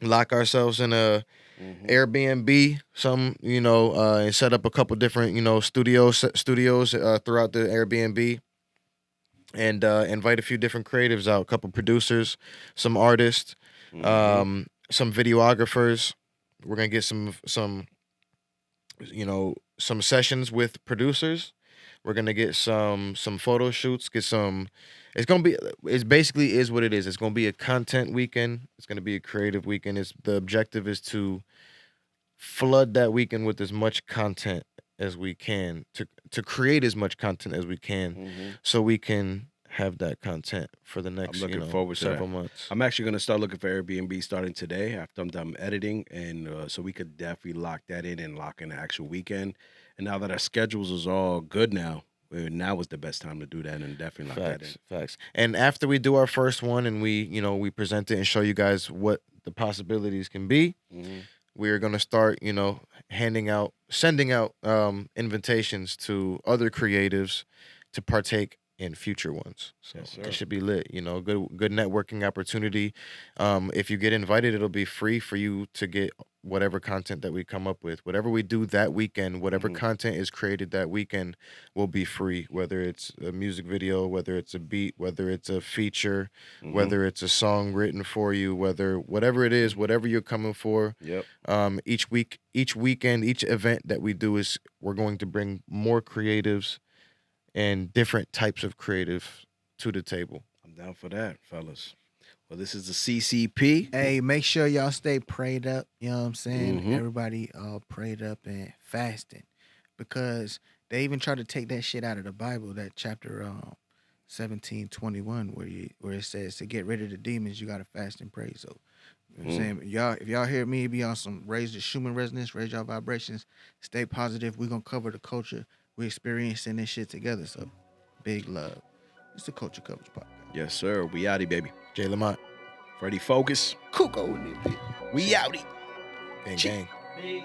lock ourselves in a Airbnb, and set up a couple different, studios throughout the Airbnb, and invite a few different creatives out, a couple producers, some artists, some videographers. We're gonna get some sessions with producers. We're gonna get some photo shoots, it's basically is what it is. It's gonna be a content weekend. It's gonna be a creative weekend. The objective is to flood that weekend with as much content as we can, to create as much content as we can, so we can have that content for the next I'm looking forward to several that. months. I'm actually gonna start looking for Airbnb starting today after I'm done editing, and so we could definitely lock that in and lock in the actual weekend. And now that our schedules is all good now is the best time to do that and definitely lock that in. Facts. And after we do our first one and we present it and show you guys what the possibilities can be, we are gonna start, sending out invitations to other creatives to partake in future ones. So Yes, sir. it should be lit, good networking opportunity. If you get invited, it'll be free for you to get whatever content that we come up with. Whatever we do that weekend, whatever content is created that weekend will be free, whether it's a music video, whether it's a beat, whether it's a feature, whether it's a song written for you, whatever it is, whatever you're coming for. Yep. Each weekend, each event that we do we're going to bring more creatives and different types of creative to the table. I'm down for that, fellas. Well, this is the CCP. Hey, make sure y'all stay prayed up. You know what I'm saying? Everybody prayed up and fasting, because they even try to take that shit out of the Bible, that chapter 17:21, where it says to get rid of the demons, you gotta fast and pray. So You know what I'm saying? If y'all hear me be on some raise the human resonance, raise y'all vibrations, stay positive. We're gonna cover the culture. We're experiencing this shit together. So big love. It's the Culture Coverage Podcast. Yes, sir. We outie, baby. Jay Lamont. Freddie Focus. Cuckoo in this bitch. We outie. Gang gang. Peace.